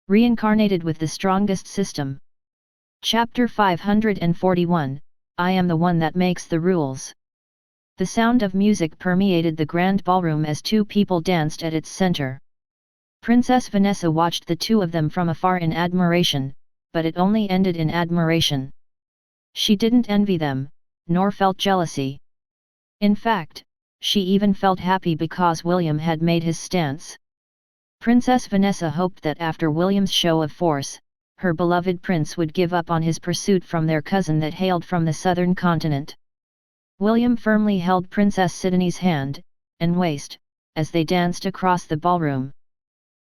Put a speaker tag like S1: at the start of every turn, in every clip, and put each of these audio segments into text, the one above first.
S1: Reincarnated with the strongest system. Chapter 541, I am the one that makes the rules. The sound of music permeated the grand ballroom as two people danced at its center. Princess Vanessa watched the two of them from afar in admiration, but it only ended in admiration. She didn't envy them, nor felt jealousy. In fact, she even felt happy because William had made his stance. Princess Vanessa hoped that after William's show of force, her beloved prince would give up on his pursuit from their cousin that hailed from the southern continent. William firmly held Princess Sidonie's hand and waist as they danced across the ballroom.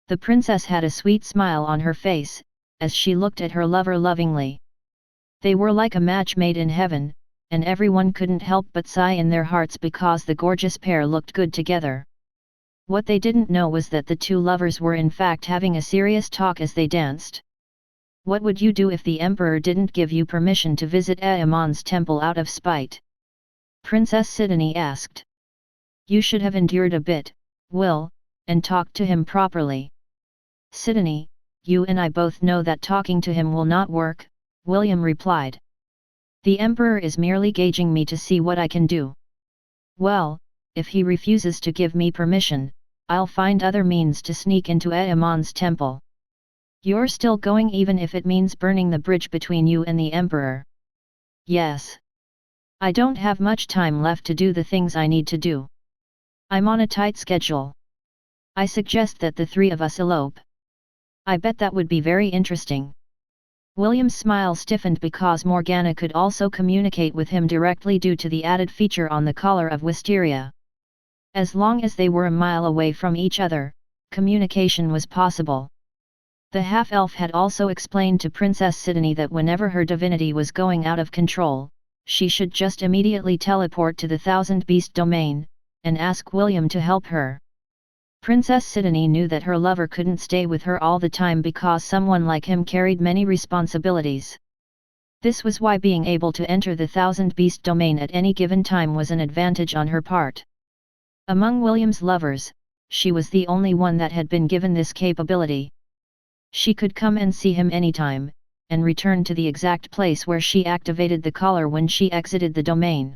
S1: The princess had a sweet smile on her face as she looked at her lover lovingly. They were like a match made in heaven, and everyone couldn't help but sigh in their hearts because the gorgeous pair looked good together. What they didn't know was that the two lovers were in fact having a serious talk as they danced. What would you do if the emperor didn't give you permission to visit Amon's temple out of spite? Princess Sidonie asked. You should have endured a bit, Will, and talked to him properly. Sidonie, you and I both know that talking to him will not work, William replied. The emperor is merely gauging me to see what I can do. Well, if he refuses to give me permission, I'll find other means to sneak into Amon's temple. You're still going even if it means burning the bridge between you and the emperor. Yes. I don't have much time left to do the things I need to do. I'm on a tight schedule. I suggest that the three of us elope. I bet that would be very interesting. William's smile stiffened because Morgana could also communicate with him directly due to the added feature on the collar of Wisteria. As long as they were a mile away from each other, communication was possible. The half-elf had also explained to Princess Sidonie that whenever her divinity was going out of control, she should just immediately teleport to the Thousand Beast domain, and ask William to help her. Princess Sidonie knew that her lover couldn't stay with her all the time because someone like him carried many responsibilities. This was why being able to enter the Thousand Beast domain at any given time was an advantage on her part. Among William's lovers, she was the only one that had been given this capability. She could come and see him anytime, and return to the exact place where she activated the collar when she exited the domain.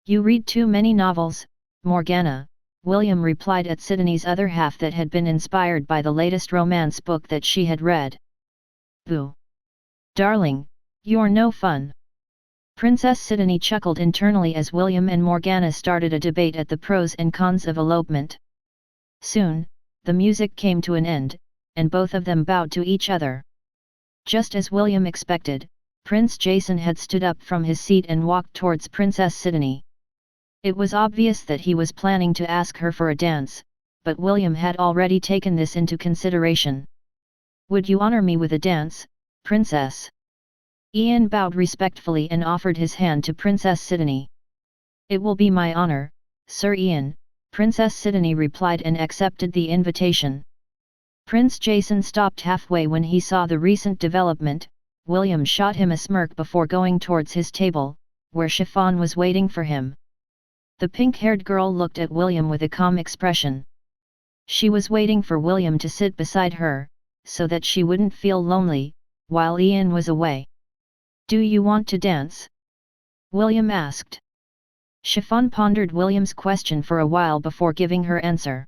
S1: You read too many novels, Morgana, William replied at Sidonie's other half that had been inspired by the latest romance book that she had read. Boo! Darling, you're no fun. Princess Sidonie chuckled internally as William and Morgana started a debate at the pros and cons of elopement. Soon, the music came to an end, and both of them bowed to each other. Just as William expected, Prince Jason had stood up from his seat and walked towards Princess Sidonie. It was obvious that he was planning to ask her for a dance, but William had already taken this into consideration. Would you honor me with a dance, Princess? Ian bowed respectfully and offered his hand to Princess Sidonie. It will be my honor, Sir Ian, Princess Sidonie replied and accepted the invitation. Prince Jason stopped halfway when he saw the recent development. William shot him a smirk before going towards his table, where Chiffon was waiting for him. The pink-haired girl looked at William with a calm expression. She was waiting for William to sit beside her, so that she wouldn't feel lonely, while Ian was away. Do you want to dance? William asked. Chiffon pondered William's question for a while before giving her answer.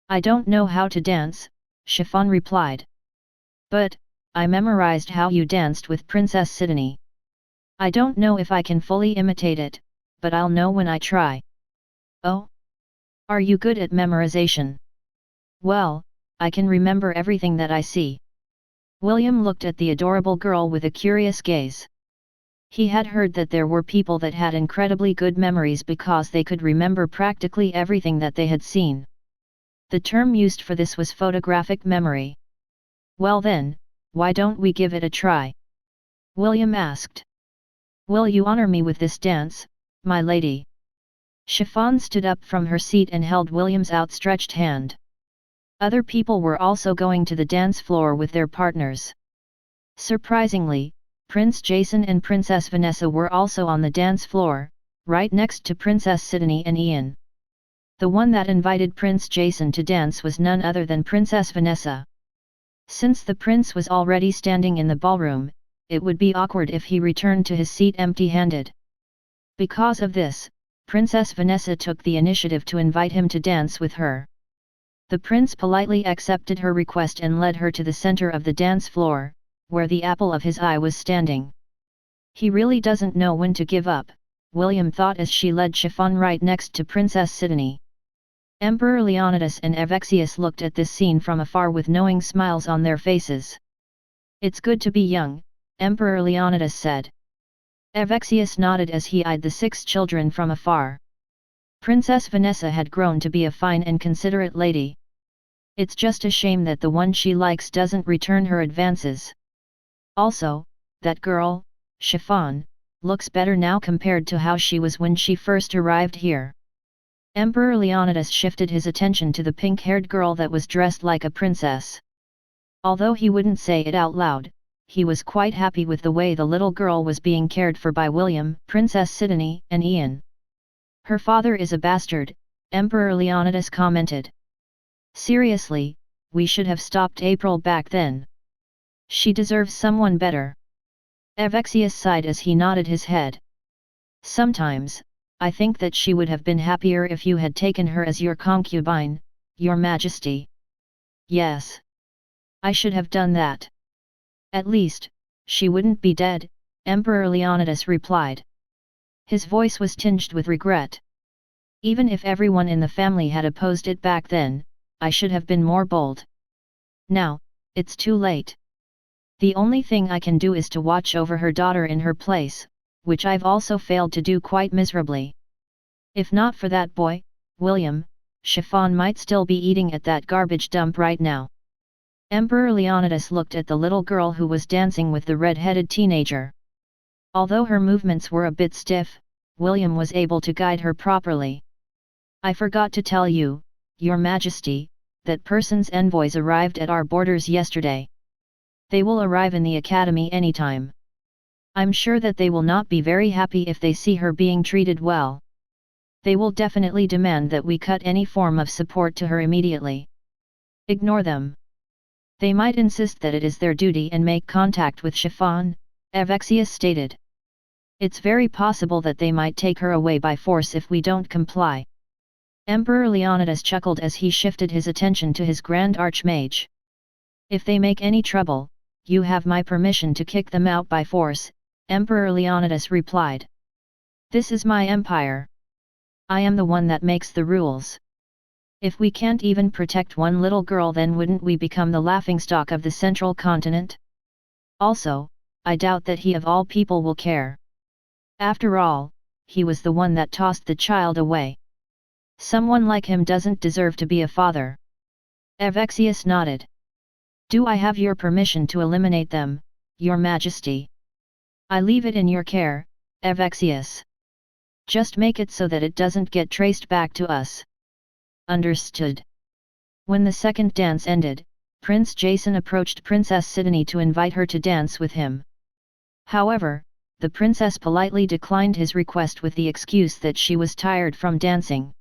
S1: I don't know how to dance, Chiffon replied. But, I memorized how you danced with Princess Sidonie. I don't know if I can fully imitate it, but I'll know when I try. Oh? Are you good at memorization? Well, I can remember everything that I see. William looked at the adorable girl with a curious gaze. He had heard that there were people that had incredibly good memories because they could remember practically everything that they had seen. The term used for this was photographic memory. Well then, why don't we give it a try? William asked. Will you honor me with this dance, my lady? Chiffon stood up from her seat and held William's outstretched hand. Other people were also going to the dance floor with their partners. Surprisingly, Prince Jason and Princess Vanessa were also on the dance floor, right next to Princess Sidonie and Ian. The one that invited Prince Jason to dance was none other than Princess Vanessa. Since the prince was already standing in the ballroom, it would be awkward if he returned to his seat empty-handed. Because of this, Princess Vanessa took the initiative to invite him to dance with her. The prince politely accepted her request and led her to the center of the dance floor, where the apple of his eye was standing. He really doesn't know when to give up, William thought as she led Chiffon right next to Princess Sidonie. Emperor Leonidas and Evexius looked at this scene from afar with knowing smiles on their faces. "It's good to be young," Emperor Leonidas said. Evexius nodded as he eyed the 6 children from afar. Princess Vanessa had grown to be a fine and considerate lady. It's just a shame that the one she likes doesn't return her advances. Also, that girl, Chiffon, looks better now compared to how she was when she first arrived here. Emperor Leonidas shifted his attention to the pink-haired girl that was dressed like a princess. Although he wouldn't say it out loud, he was quite happy with the way the little girl was being cared for by William, Princess Sidonie, and Ian. "Her father is a bastard," Emperor Leonidas commented. "Seriously, we should have stopped April back then. She deserves someone better." Evexius sighed as he nodded his head. "Sometimes, I think that she would have been happier if you had taken her as your concubine, your majesty." "Yes. I should have done that. At least, she wouldn't be dead," Emperor Leonidas replied. His voice was tinged with regret. "Even if everyone in the family had opposed it back then, I should have been more bold. Now, it's too late. The only thing I can do is to watch over her daughter in her place, which I've also failed to do quite miserably. If not for that boy, William, Chiffon might still be eating at that garbage dump right now." Emperor Leonidas looked at the little girl who was dancing with the red-headed teenager. Although her movements were a bit stiff, William was able to guide her properly. "I forgot to tell you, Your Majesty, that person's envoys arrived at our borders yesterday. They will arrive in the academy anytime. I'm sure that they will not be very happy if they see her being treated well. They will definitely demand that we cut any form of support to her immediately. Ignore them. They might insist that it is their duty and make contact with Chiffon," Evexius stated. "It's very possible that they might take her away by force if we don't comply." Emperor Leonidas chuckled as he shifted his attention to his Grand Archmage. "If they make any trouble, you have my permission to kick them out by force," Emperor Leonidas replied. "This is my empire. I am the one that makes the rules. If we can't even protect one little girl, then wouldn't we become the laughingstock of the central continent? Also, I doubt that he of all people will care. After all, he was the one that tossed the child away. Someone like him doesn't deserve to be a father." Evexius nodded. "Do I have your permission to eliminate them, Your Majesty?" "I leave it in your care, Evexius. Just make it so that it doesn't get traced back to us." "Understood." When the second dance ended, Prince Jason approached Princess Sidonie to invite her to dance with him. However, the princess politely declined his request with the excuse that she was tired from dancing.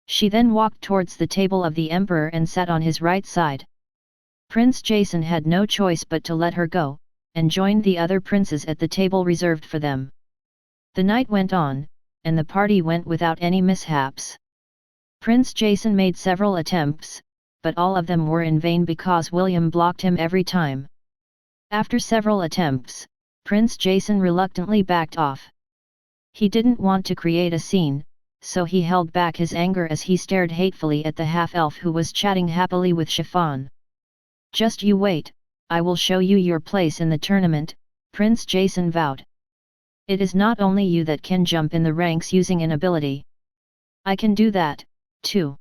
S1: She then walked towards the table of the emperor and sat on his right side. Prince Jason had no choice but to let her go, and joined the other princes at the table reserved for them. The night went on, and the party went without any mishaps. Prince Jason made several attempts, but all of them were in vain because William blocked him every time. After several attempts, Prince Jason reluctantly backed off. He didn't want to create a scene, so he held back his anger as he stared hatefully at the half-elf who was chatting happily with Chiffon. "Just you wait, I will show you your place in the tournament," Prince Jason vowed. "It is not only you that can jump in the ranks using an ability. I can do that, too."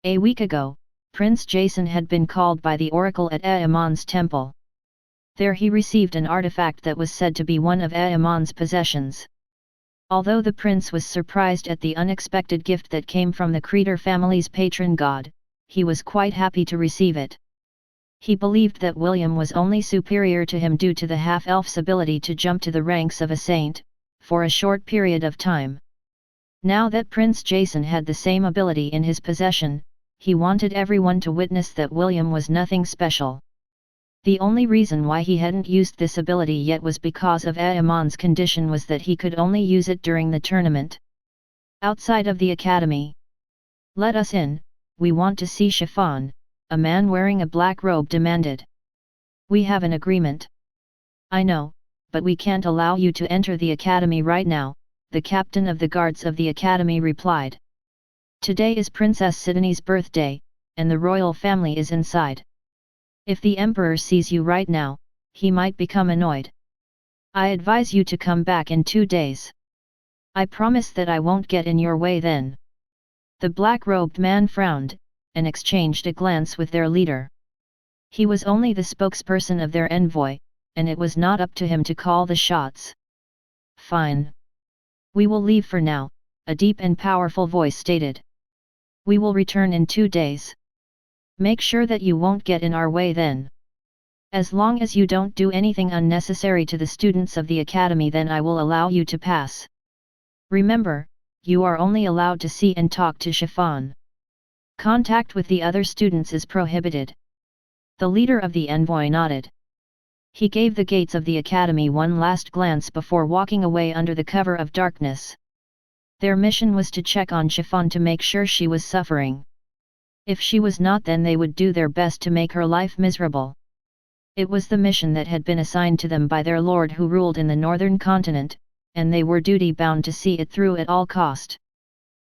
S1: A week ago, Prince Jason had been called by the oracle at Aemon's temple. There he received an artifact that was said to be one of Aemon's possessions. Although the prince was surprised at the unexpected gift that came from the Creator family's patron god, he was quite happy to receive it. He believed that William was only superior to him due to the half-elf's ability to jump to the ranks of a saint, for a short period of time. Now that Prince Jason had the same ability in his possession, he wanted everyone to witness that William was nothing special. The only reason why he hadn't used this ability yet was because of Aemon's condition was that he could only use it during the tournament. Outside of the academy. "Let us in, we want to see Chiffon," a man wearing a black robe demanded. "We have an agreement." "I know, but we can't allow you to enter the academy right now," the captain of the guards of the academy replied. "Today is Princess Sidonie's birthday, and the royal family is inside. If the emperor sees you right now, he might become annoyed. I advise you to come back in 2 days. I promise that I won't get in your way then." The black-robed man frowned, and exchanged a glance with their leader. He was only the spokesperson of their envoy, and it was not up to him to call the shots. "Fine. We will leave for now," a deep and powerful voice stated. "We will return in 2 days. Make sure that you won't get in our way then. As long as you don't do anything unnecessary to the students of the academy, then I will allow you to pass. Remember, you are only allowed to see and talk to Chiffon. Contact with the other students is prohibited." The leader of the envoy nodded. He gave the gates of the academy one last glance before walking away under the cover of darkness. Their mission was to check on Chiffon to make sure she was suffering. If she was not, then they would do their best to make her life miserable. It was the mission that had been assigned to them by their lord who ruled in the northern continent, and they were duty-bound to see it through at all cost.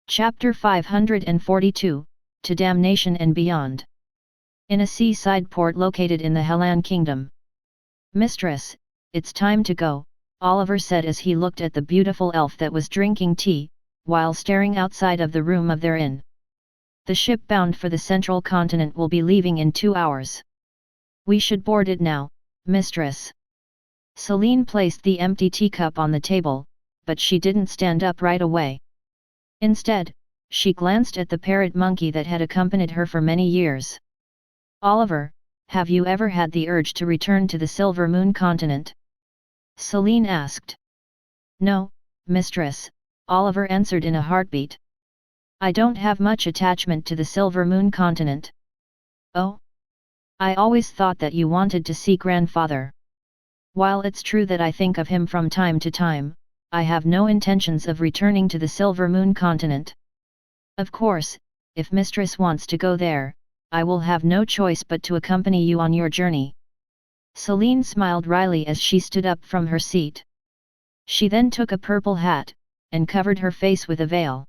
S1: Chapter 542, To Damnation and Beyond. In a seaside port located in the Hellan Kingdom. "Mistress, it's time to go," Oliver said as he looked at the beautiful elf that was drinking tea, while staring outside of the room of their inn. "The ship bound for the central continent will be leaving in 2 hours. We should board it now, mistress." Celine placed the empty teacup on the table, but she didn't stand up right away. Instead, she glanced at the parrot monkey that had accompanied her for many years. "Oliver, have you ever had the urge to return to the Silver Moon continent?" Celine asked. "No, mistress," Oliver answered in a heartbeat. "I don't have much attachment to the Silver Moon continent." "Oh? I always thought that you wanted to see grandfather. While it's true that I think of him from time to time, I have no intentions of returning to the Silver Moon continent. Of course, if mistress wants to go there, I will have no choice but to accompany you on your journey." Celine smiled wryly as she stood up from her seat. She then took a purple hat, and covered her face with a veil.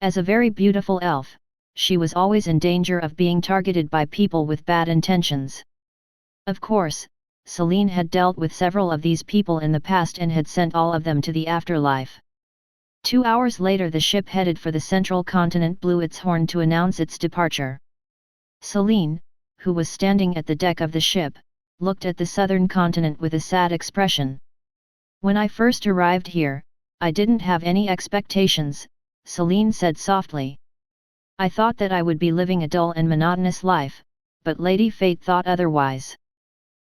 S1: As a very beautiful elf, she was always in danger of being targeted by people with bad intentions. Of course, Celine had dealt with several of these people in the past and had sent all of them to the afterlife. 2 hours later, the ship headed for the central continent blew its horn to announce its departure. Celine, who was standing at the deck of the ship, looked at the southern continent with a sad expression. "When I first arrived here, I didn't have any expectations," Celine said softly. "I thought that I would be living a dull and monotonous life, but Lady Fate thought otherwise."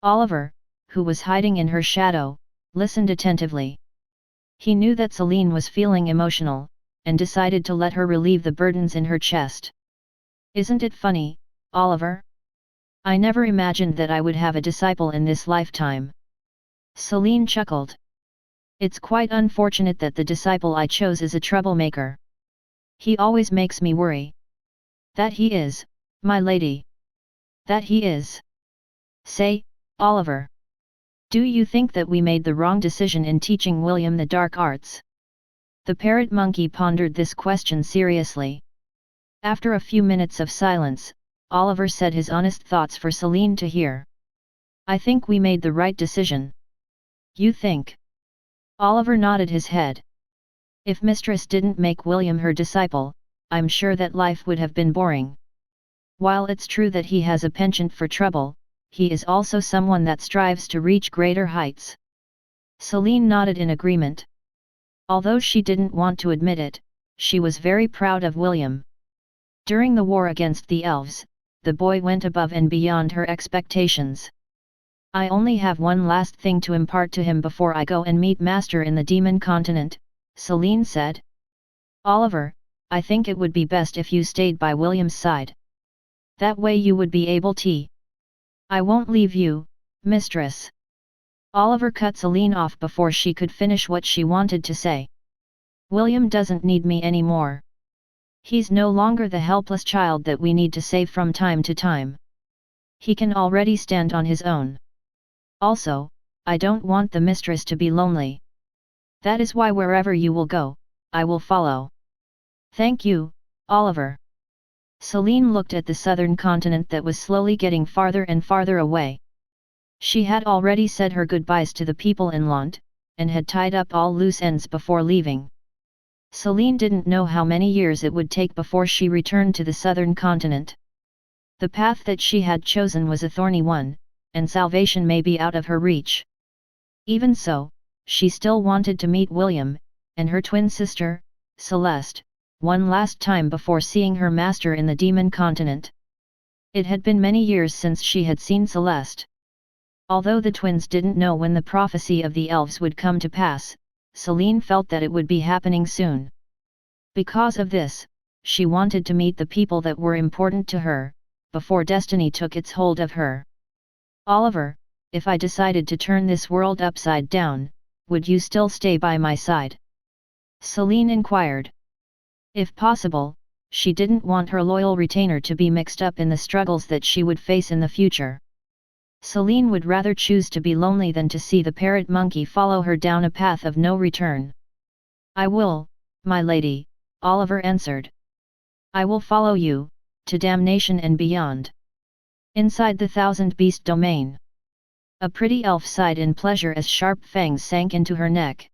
S1: Oliver, who was hiding in her shadow, listened attentively. He knew that Celine was feeling emotional, and decided to let her relieve the burdens in her chest. "Isn't it funny, Oliver? I never imagined that I would have a disciple in this lifetime." Celine chuckled. "It's quite unfortunate that the disciple I chose is a troublemaker. He always makes me worry." "That he is, my lady. That he is. Say, Oliver, do you think that we made the wrong decision in teaching William the dark arts?" The parrot monkey pondered this question seriously. After a few minutes of silence, Oliver said his honest thoughts for Celine to hear. "I think we made the right decision." "You think?" Oliver nodded his head. "If mistress didn't make William her disciple, I'm sure that life would have been boring. While it's true that he has a penchant for trouble, he is also someone that strives to reach greater heights." Celine nodded in agreement. Although she didn't want to admit it, she was very proud of William. During the war against the elves, the boy went above and beyond her expectations. "I only have one last thing to impart to him before I go and meet Master in the Demon Continent," Celine said. "Oliver, I think it would be best if you stayed by William's side. That way you would be able to..." I won't leave you, mistress. Oliver cut Celine off before she could finish what she wanted to say. William doesn't need me anymore. He's no longer the helpless child that we need to save from time to time. He can already stand on his own. Also, I don't want the mistress to be lonely. That is why wherever you will go, I will follow. Thank you, Oliver. Celine looked at the southern continent that was slowly getting farther and farther away. She had already said her goodbyes to the people in Lont, and had tied up all loose ends before leaving. Celine didn't know how many years it would take before she returned to the southern continent. The path that she had chosen was a thorny one, and salvation may be out of her reach. Even so, she still wanted to meet William, and her twin sister, Celeste, one last time before seeing her master in the demon continent. It had been many years since she had seen Celeste. Although the twins didn't know when the prophecy of the elves would come to pass, Celine felt that it would be happening soon. Because of this, she wanted to meet the people that were important to her, before destiny took its hold of her. Oliver, if I decided to turn this world upside down, would you still stay by my side? Celine inquired. If possible, she didn't want her loyal retainer to be mixed up in the struggles that she would face in the future. Celine would rather choose to be lonely than to see the parrot monkey follow her down a path of no return. I will, my lady, Oliver answered. I will follow you, to Damnation and beyond. Inside the Thousand Beast domain. A pretty elf sighed in pleasure as sharp fangs sank into her neck.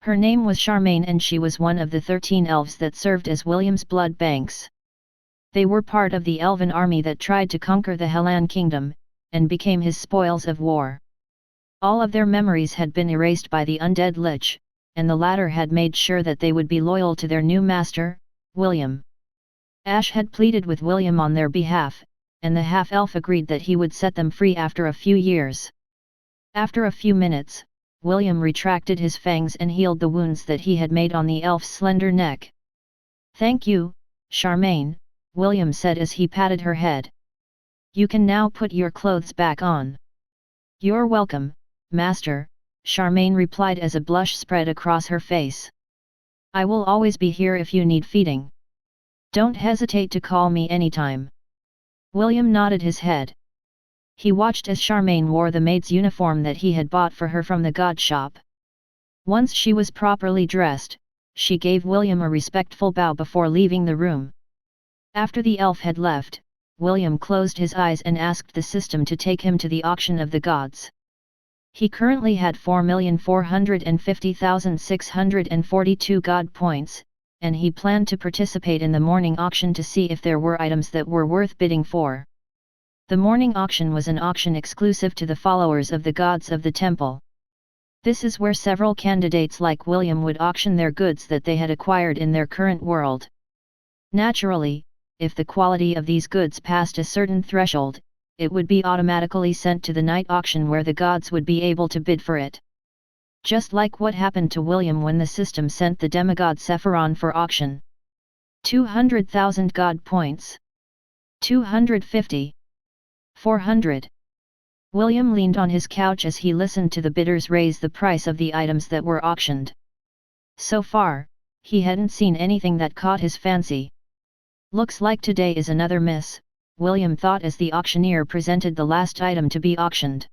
S1: Her name was Charmaine and she was one of the 13 elves that served as William's blood banks. They were part of the elven army that tried to conquer the Hellan kingdom, and became his spoils of war. All of their memories had been erased by the undead Lich, and the latter had made sure that they would be loyal to their new master, William. Ash had pleaded with William on their behalf, and the half-elf agreed that he would set them free after a few years. After a few minutes, William retracted his fangs and healed the wounds that he had made on the elf's slender neck. Thank you, Charmaine, William said as he patted her head. You can now put your clothes back on. You're welcome, Master, Charmaine replied as a blush spread across her face. I will always be here if you need feeding. Don't hesitate to call me anytime. William nodded his head. He watched as Charmaine wore the maid's uniform that he had bought for her from the god shop. Once she was properly dressed, she gave William a respectful bow before leaving the room. After the elf had left, William closed his eyes and asked the system to take him to the auction of the gods. He currently had 4,450,642 god points, and he planned to participate in the morning auction to see if there were items that were worth bidding for. The morning auction was an auction exclusive to the followers of the gods of the temple. This is where several candidates like William would auction their goods that they had acquired in their current world. Naturally, if the quality of these goods passed a certain threshold, it would be automatically sent to the night auction where the gods would be able to bid for it. Just like what happened to William when the system sent the demigod Sephiron for auction. 200,000 god points. 250. 400. William leaned on his couch as he listened to the bidders raise the price of the items that were auctioned. So far, he hadn't seen anything that caught his fancy. Looks like today is another miss, William thought as the auctioneer presented the last item to be auctioned.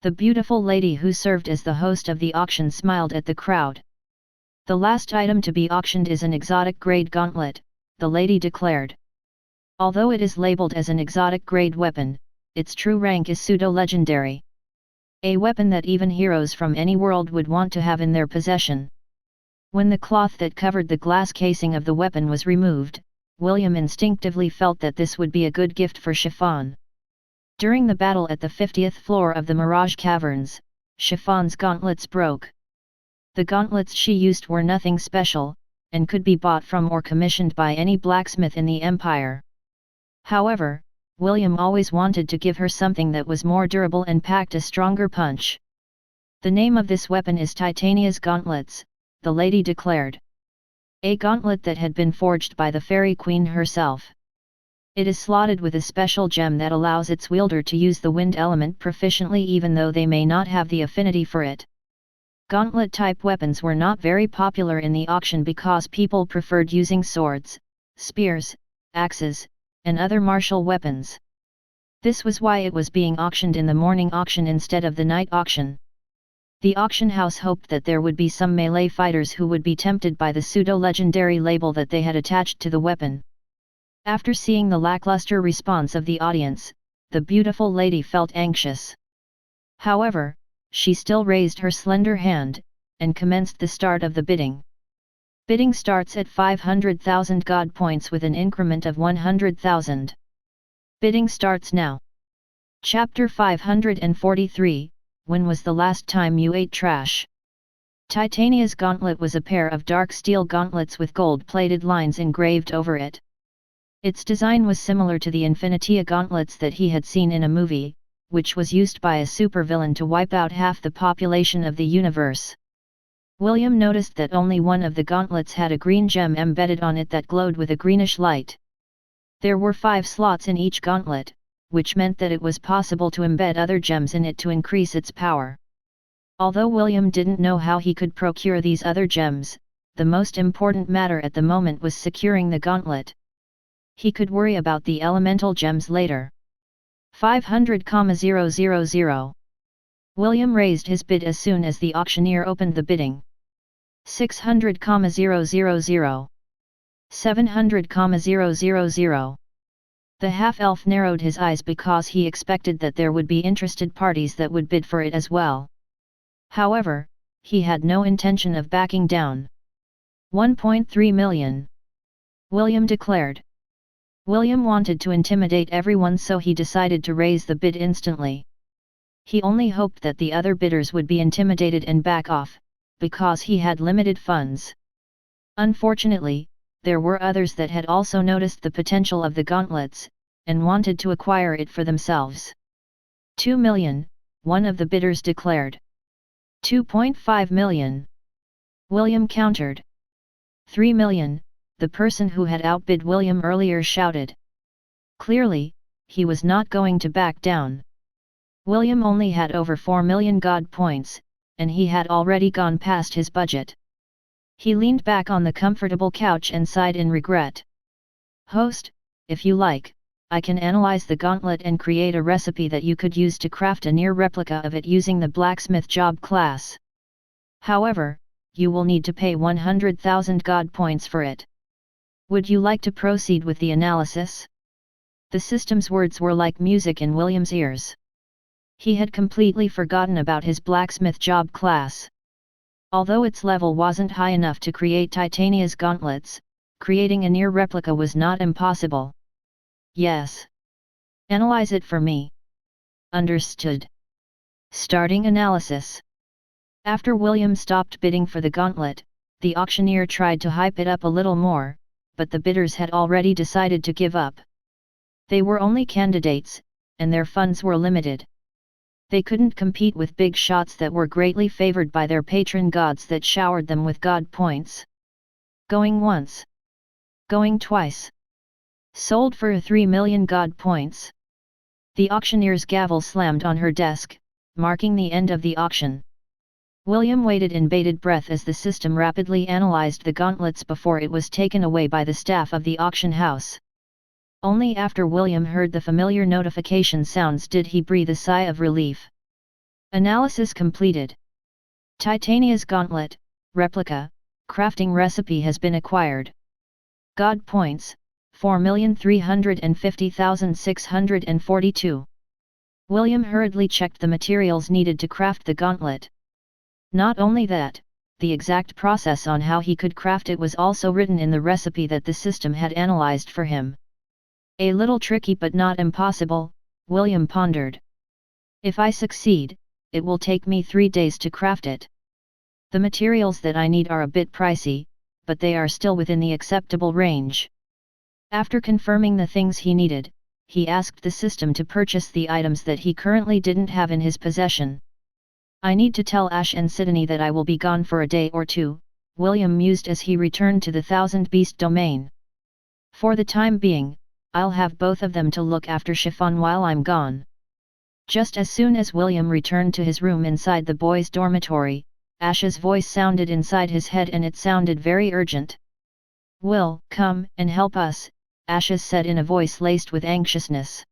S1: The beautiful lady who served as the host of the auction smiled at the crowd. The last item to be auctioned is an exotic grade gauntlet, the lady declared. Although it is labeled as an exotic grade weapon, its true rank is pseudo-legendary. A weapon that even heroes from any world would want to have in their possession. When the cloth that covered the glass casing of the weapon was removed, William instinctively felt that this would be a good gift for Chiffon. During the battle at the 50th floor of the Mirage Caverns, Chiffon's gauntlets broke. The gauntlets she used were nothing special, and could be bought from or commissioned by any blacksmith in the Empire. However, William always wanted to give her something that was more durable and packed a stronger punch. The name of this weapon is Titania's Gauntlets, the lady declared. A gauntlet that had been forged by the Fairy Queen herself. It is slotted with a special gem that allows its wielder to use the wind element proficiently even though they may not have the affinity for it. Gauntlet-type weapons were not very popular in the auction because people preferred using swords, spears, axes, and other martial weapons. This was why it was being auctioned in the morning auction instead of the night auction. The auction house hoped that there would be some melee fighters who would be tempted by the pseudo-legendary label that they had attached to the weapon. After seeing the lackluster response of the audience, the beautiful lady felt anxious. However, she still raised her slender hand, and commenced the start of the bidding. Bidding starts at 500,000 God points with an increment of 100,000. Bidding starts now. Chapter 543, When was the last time you ate trash? Titania's gauntlet was a pair of dark steel gauntlets with gold-plated lines engraved over it. Its design was similar to the Infinitia gauntlets that he had seen in a movie, which was used by a supervillain to wipe out half the population of the universe. William noticed that only one of the gauntlets had a green gem embedded on it that glowed with a greenish light. There were 5 slots in each gauntlet, which meant that it was possible to embed other gems in it to increase its power. Although William didn't know how he could procure these other gems, the most important matter at the moment was securing the gauntlet. He could worry about the elemental gems later. 500,000. William raised his bid as soon as the auctioneer opened the bidding. 600,000. 700,000. The half-elf narrowed his eyes because he expected that there would be interested parties that would bid for it as well. However, he had no intention of backing down. 1.3 million. William declared. William wanted to intimidate everyone, so he decided to raise the bid instantly. He only hoped that the other bidders would be intimidated and back off, because he had limited funds. Unfortunately, there were others that had also noticed the potential of the gauntlets, and wanted to acquire it for themselves. 2 million, one of the bidders declared. 2.5 million. William countered. 3 million. The person who had outbid William earlier shouted. Clearly, he was not going to back down. William only had over 4 million God points, and he had already gone past his budget. He leaned back on the comfortable couch and sighed in regret. Host, if you like, I can analyze the gauntlet and create a recipe that you could use to craft a near replica of it using the blacksmith job class. However, you will need to pay 100,000 God points for it. Would you like to proceed with the analysis? The system's words were like music in William's ears. He had completely forgotten about his blacksmith job class. Although its level wasn't high enough to create Titania's gauntlets, creating a near replica was not impossible. Yes. Analyze it for me. Understood. Starting analysis. After William stopped bidding for the gauntlet, the auctioneer tried to hype it up a little more, but the bidders had already decided to give up. They were only candidates, and their funds were limited. They couldn't compete with big shots that were greatly favored by their patron gods that showered them with God points. Going once. Going twice. Sold for 3 million God points. The auctioneer's gavel slammed on her desk, marking the end of the auction. William waited in bated breath as the system rapidly analyzed the gauntlets before it was taken away by the staff of the auction house. Only after William heard the familiar notification sounds did he breathe a sigh of relief. Analysis completed. Titania's gauntlet, replica, crafting recipe has been acquired. God points, 4,350,642. William hurriedly checked the materials needed to craft the gauntlet. Not only that, the exact process on how he could craft it was also written in the recipe that the system had analyzed for him. A little tricky but not impossible, William pondered. If I succeed, it will take me 3 days to craft it. The materials that I need are a bit pricey, but they are still within the acceptable range. After confirming the things he needed, he asked the system to purchase the items that he currently didn't have in his possession. I need to tell Ash and Sydney that I will be gone for a day or two, William mused as he returned to the Thousand Beast domain. For the time being, I'll have both of them to look after Chiffon while I'm gone. Just as soon as William returned to his room inside the boys' dormitory, Ash's voice sounded inside his head and it sounded very urgent. Will, come and help us, Ashes said in a voice laced with anxiousness.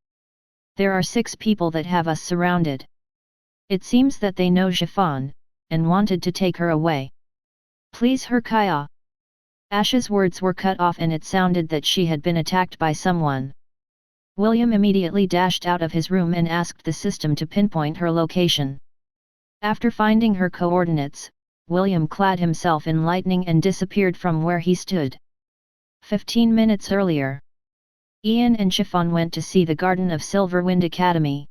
S1: There are 6 people that have us surrounded. It seems that they know Chiffon, and wanted to take her away. Please her Kaya. Ash's words were cut off and it sounded that she had been attacked by someone. William immediately dashed out of his room and asked the system to pinpoint her location. After finding her coordinates, William clad himself in lightning and disappeared from where he stood. 15 minutes earlier, Ian and Chiffon went to see the Garden of Silverwind Academy.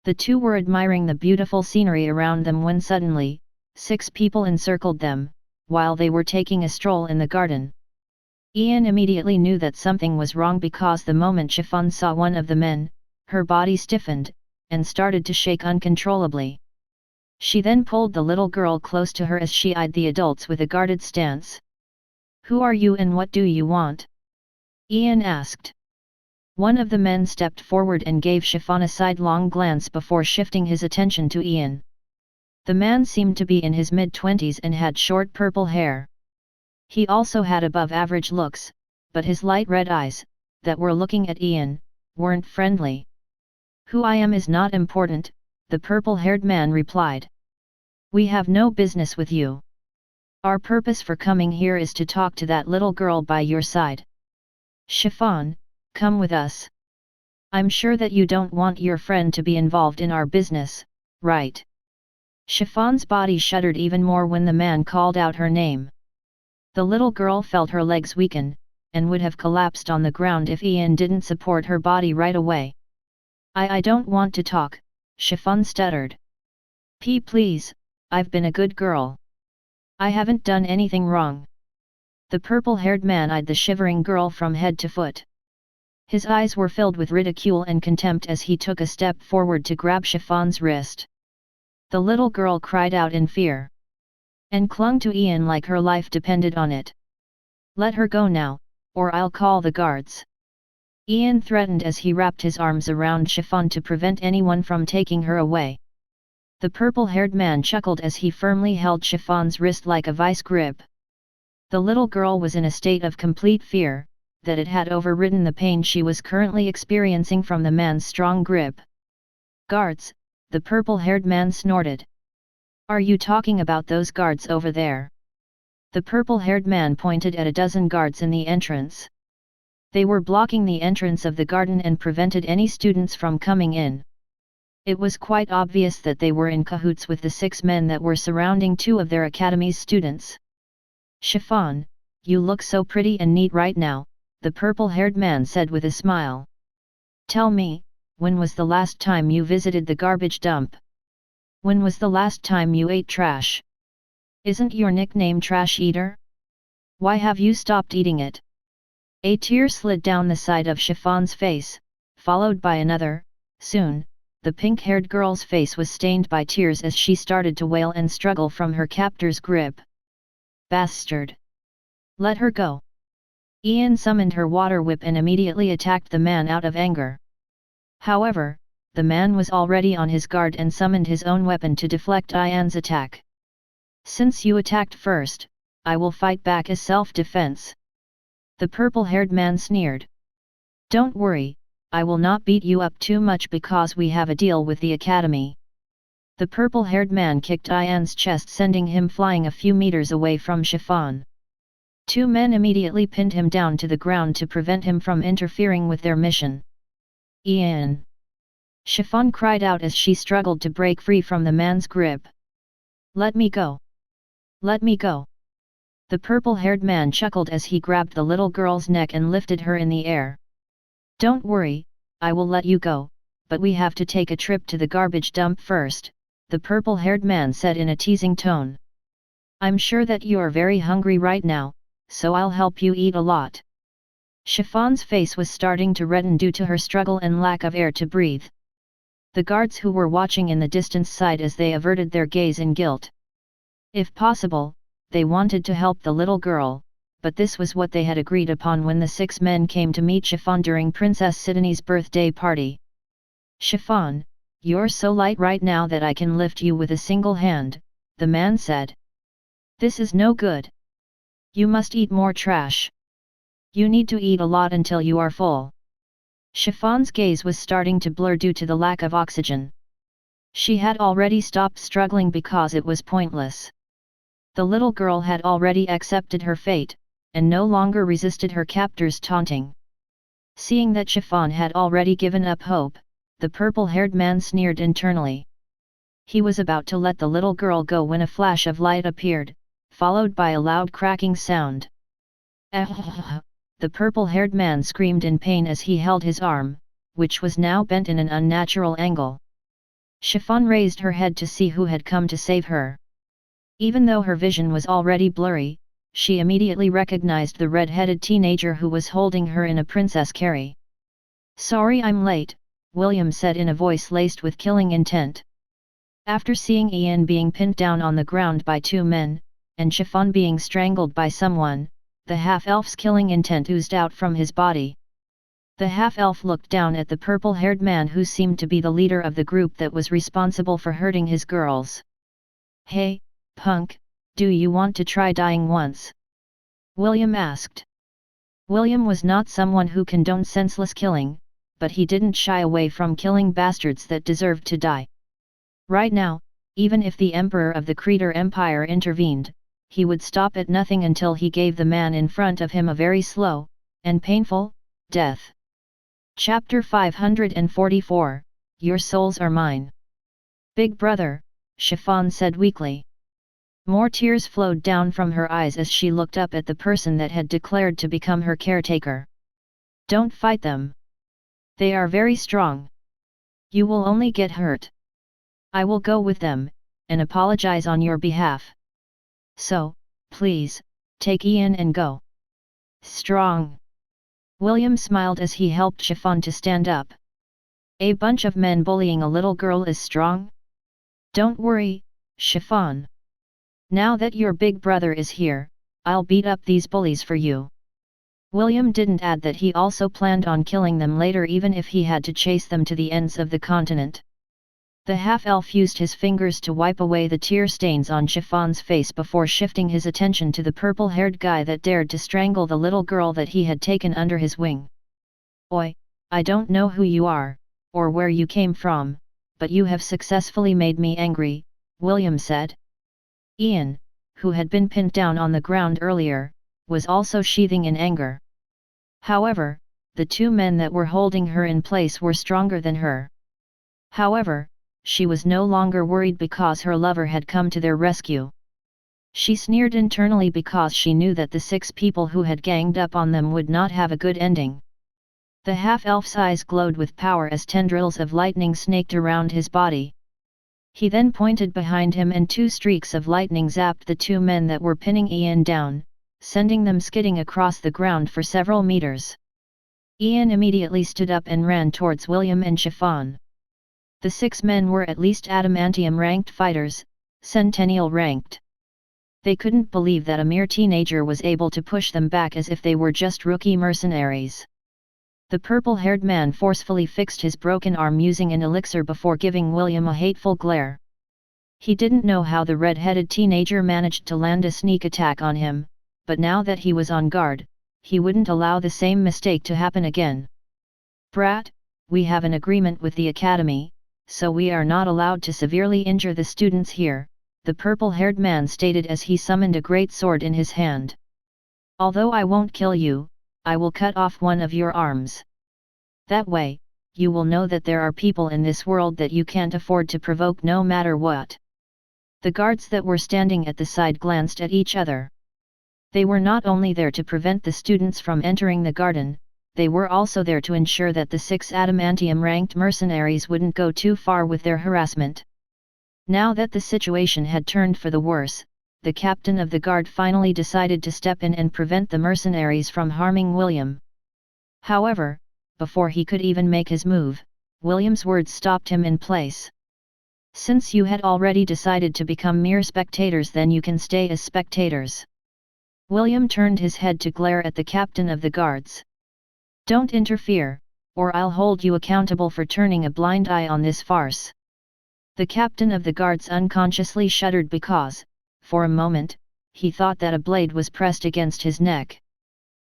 S1: The two were admiring the beautiful scenery around them when suddenly, 6 people encircled them, while they were taking a stroll in the garden. Ian immediately knew that something was wrong because the moment Chiffon saw one of the men, her body stiffened, and started to shake uncontrollably. She then pulled the little girl close to her as she eyed the adults with a guarded stance. Who are you and what do you want? Ian asked. One of the men stepped forward and gave Chiffon a sidelong glance before shifting his attention to Ian. The man seemed to be in his mid-20s and had short purple hair. He also had above-average looks, but his light red eyes, that were looking at Ian, weren't friendly. Who I am is not important, the purple-haired man replied. We have no business with you. Our purpose for coming here is to talk to that little girl by your side. Chiffon, come with us. I'm sure that you don't want your friend to be involved in our business, right? Chiffon's body shuddered even more when the man called out her name. The little girl felt her legs weaken, and would have collapsed on the ground if Ian didn't support her body right away. I don't want to talk, Chiffon stuttered. Please, I've been a good girl. I haven't done anything wrong. The purple-haired man eyed the shivering girl from head to foot. His eyes were filled with ridicule and contempt as he took a step forward to grab Chiffon's wrist. The little girl cried out in fear, and clung to Ian like her life depended on it. Let her go now, or I'll call the guards. Ian threatened as he wrapped his arms around Chiffon to prevent anyone from taking her away. The purple-haired man chuckled as he firmly held Chiffon's wrist like a vice grip. The little girl was in a state of complete fear, that it had overridden the pain she was currently experiencing from the man's strong grip. Guards, the purple-haired man snorted. Are you talking about those guards over there? The purple-haired man pointed at a dozen guards in the entrance. They were blocking the entrance of the garden and prevented any students from coming in. It was quite obvious that they were in cahoots with the 6 men that were surrounding 2 of their academy's students. Chiffon, you look so pretty and neat right now, the purple-haired man said with a smile. Tell me, when was the last time you visited the garbage dump? When was the last time you ate trash? Isn't your nickname Trash Eater? Why have you stopped eating it? A tear slid down the side of Chiffon's face, followed by another. Soon, the pink-haired girl's face was stained by tears as she started to wail and struggle from her captor's grip. Bastard! Let her go! Ian summoned her water whip and immediately attacked the man out of anger. However, the man was already on his guard and summoned his own weapon to deflect Ian's attack. Since you attacked first, I will fight back as self-defense. The purple-haired man sneered. Don't worry, I will not beat you up too much because we have a deal with the academy. The purple-haired man kicked Ian's chest, sending him flying a few meters away from Chiffon. 2 men immediately pinned him down to the ground to prevent him from interfering with their mission. Ian! Chiffon cried out as she struggled to break free from the man's grip. Let me go! Let me go! The purple-haired man chuckled as he grabbed the little girl's neck and lifted her in the air. Don't worry, I will let you go, but we have to take a trip to the garbage dump first, the purple-haired man said in a teasing tone. I'm sure that you are very hungry right now, so I'll help you eat a lot. Chiffon's face was starting to redden due to her struggle and lack of air to breathe. The guards who were watching in the distance sighed as they averted their gaze in guilt. If possible, they wanted to help the little girl, but this was what they had agreed upon when the 6 men came to meet Chiffon during Princess Sidonie's birthday party. "Chiffon, you're so light right now that I can lift you with a single hand," the man said. "This is no good. You must eat more trash. You need to eat a lot until you are full." Chiffon's gaze was starting to blur due to the lack of oxygen. She had already stopped struggling because it was pointless. The little girl had already accepted her fate, and no longer resisted her captor's taunting. Seeing that Chiffon had already given up hope, the purple-haired man sneered internally. He was about to let the little girl go when a flash of light appeared, followed by a loud cracking sound. The purple-haired man screamed in pain as he held his arm, which was now bent in an unnatural angle. Chiffon raised her head to see who had come to save her. Even though her vision was already blurry, she immediately recognized the red-headed teenager who was holding her in a princess carry. "Sorry I'm late," William said in a voice laced with killing intent. After seeing Ian being pinned down on the ground by 2 men, and Chiffon being strangled by someone, the half-elf's killing intent oozed out from his body. The half-elf looked down at the purple-haired man who seemed to be the leader of the group that was responsible for hurting his girls. "Hey, punk, do you want to try dying once?" William asked. William was not someone who condoned senseless killing, but he didn't shy away from killing bastards that deserved to die. Right now, even if the Emperor of the Creator Empire intervened, he would stop at nothing until he gave the man in front of him a very slow, and painful, death. Chapter 544, Your souls are mine. "Big brother," Chiffon said weakly. More tears flowed down from her eyes as she looked up at the person that had declared to become her caretaker. "Don't fight them. They are very strong. You will only get hurt. I will go with them, and apologize on your behalf. So, please, take Ian and go." "Strong." William smiled as he helped Chiffon to stand up. "A bunch of men bullying a little girl is strong? Don't worry, Chiffon. Now that your big brother is here, I'll beat up these bullies for you." William didn't add that he also planned on killing them later even if he had to chase them to the ends of the continent. The half-elf used his fingers to wipe away the tear stains on Chiffon's face before shifting his attention to the purple-haired guy that dared to strangle the little girl that he had taken under his wing. "Oi, I don't know who you are, or where you came from, but you have successfully made me angry," William said. Ian, who had been pinned down on the ground earlier, was also sheathing in anger. However, the 2 men that were holding her in place were stronger than her. However, she was no longer worried because her lover had come to their rescue. She sneered internally because she knew that the 6 people who had ganged up on them would not have a good ending. The half-elf's eyes glowed with power as tendrils of lightning snaked around his body. He then pointed behind him and 2 streaks of lightning zapped the 2 men that were pinning Ian down, sending them skidding across the ground for several meters. Ian immediately stood up and ran towards William and Chiffon. The 6 men were at least adamantium-ranked fighters, centennial-ranked. They couldn't believe that a mere teenager was able to push them back as if they were just rookie mercenaries. The purple-haired man forcefully fixed his broken arm using an elixir before giving William a hateful glare. He didn't know how the red-headed teenager managed to land a sneak attack on him, but now that he was on guard, he wouldn't allow the same mistake to happen again. "Brat, we have an agreement with the academy, so we are not allowed to severely injure the students here," the purple-haired man stated as he summoned a great sword in his hand. "Although I won't kill you, I will cut off one of your arms. That way, you will know that there are people in this world that you can't afford to provoke no matter what." The guards that were standing at the side glanced at each other. They were not only there to prevent the students from entering the garden, they were also there to ensure that the 6 adamantium-ranked mercenaries wouldn't go too far with their harassment. Now that the situation had turned for the worse, the captain of the guard finally decided to step in and prevent the mercenaries from harming William. However, before he could even make his move, William's words stopped him in place. "Since you had already decided to become mere spectators, then you can stay as spectators." William turned his head to glare at the captain of the guards. "Don't interfere, or I'll hold you accountable for turning a blind eye on this farce." The captain of the guards unconsciously shuddered because, for a moment, he thought that a blade was pressed against his neck.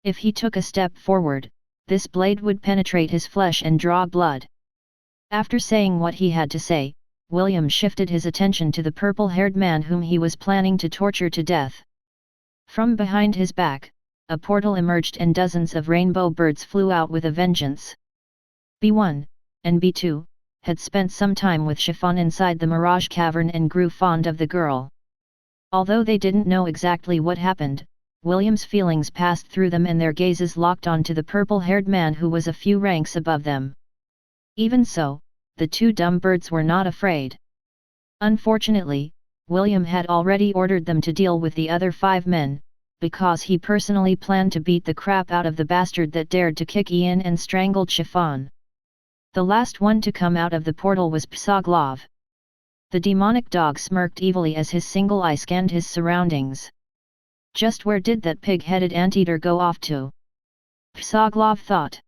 S1: If he took a step forward, this blade would penetrate his flesh and draw blood. After saying what he had to say, William shifted his attention to the purple-haired man whom he was planning to torture to death. From behind his back, a portal emerged and dozens of rainbow birds flew out with a vengeance. B1 and B2 had spent some time with Chiffon inside the Mirage Cavern and grew fond of the girl. Although they didn't know exactly what happened, William's feelings passed through them and their gazes locked onto the purple-haired man who was a few ranks above them. Even so, the two dumb birds were not afraid. Unfortunately, William had already ordered them to deal with the other 5 men, because he personally planned to beat the crap out of the bastard that dared to kick Ian and strangled Chiffon. The last one to come out of the portal was Psaglov. The demonic dog smirked evilly as his single eye scanned his surroundings. Just where did that pig-headed anteater go off to? Psaglov thought.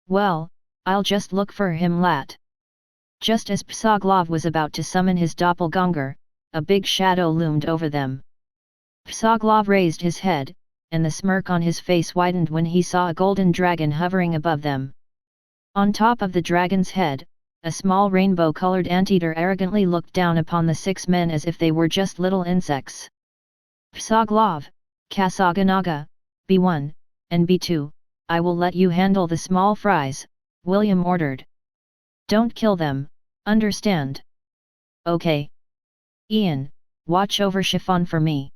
S1: Well, I'll just look for him lat. Just as Psaglov was about to summon his doppelganger, a big shadow loomed over them. Psaglov raised his head, and the smirk on his face widened when he saw a golden dragon hovering above them. On top of the dragon's head, a small rainbow-colored anteater arrogantly looked down upon the 6 men as if they were just little insects. Psaglov, Kasaganaga, B1, and B2, I will let you handle the small fries, William ordered. Don't kill them, understand? Okay. Ian, watch over Chiffon for me.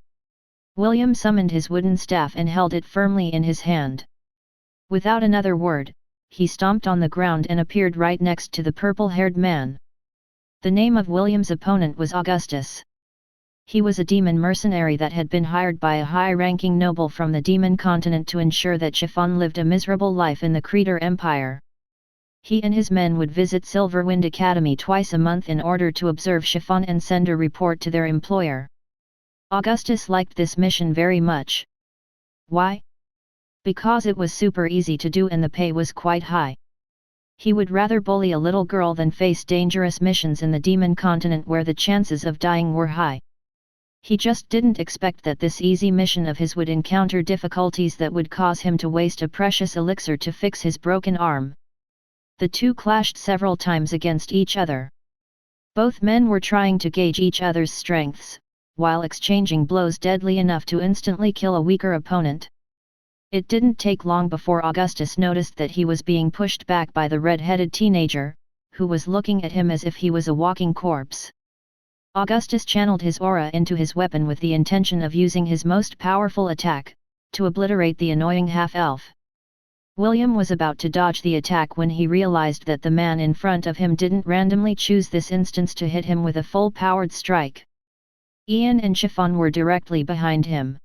S1: William summoned his wooden staff and held it firmly in his hand. Without another word, he stomped on the ground and appeared right next to the purple-haired man. The name of William's opponent was Augustus. He was a demon mercenary that had been hired by a high-ranking noble from the demon continent to ensure that Chiffon lived a miserable life in the Creator Empire. He and his men would visit Silverwind Academy twice a month in order to observe Chiffon and send a report to their employer. Augustus liked this mission very much. Why? Because it was super easy to do and the pay was quite high. He would rather bully a little girl than face dangerous missions in the demon continent where the chances of dying were high. He just didn't expect that this easy mission of his would encounter difficulties that would cause him to waste a precious elixir to fix his broken arm. The two clashed several times against each other. Both men were trying to gauge each other's strengths, while exchanging blows deadly enough to instantly kill a weaker opponent. It didn't take long before Augustus noticed that he was being pushed back by the red-headed teenager, who was looking at him as if he was a walking corpse. Augustus channeled his aura into his weapon with the intention of using his most powerful attack, to obliterate the annoying half-elf. William was about to dodge the attack when he realized that the man in front of him didn't randomly choose this instance to hit him with a full-powered strike. Ian and Chiffon were directly behind him.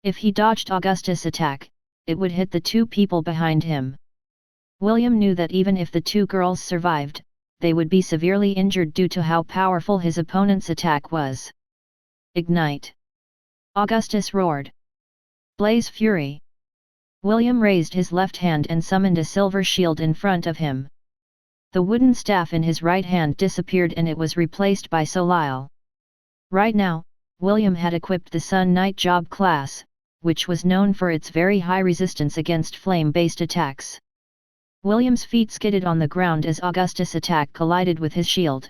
S1: If he dodged Augustus' attack, it would hit the 2 people behind him. William knew that even if the 2 girls survived, they would be severely injured due to how powerful his opponent's attack was. Ignite! Augustus roared. Blaze Fury! William raised his left hand and summoned a silver shield in front of him. The wooden staff in his right hand disappeared and it was replaced by Solile. Right now, William had equipped the Sun Knight Job class, which was known for its very high resistance against flame-based attacks. William's feet skidded on the ground as Augustus' attack collided with his shield.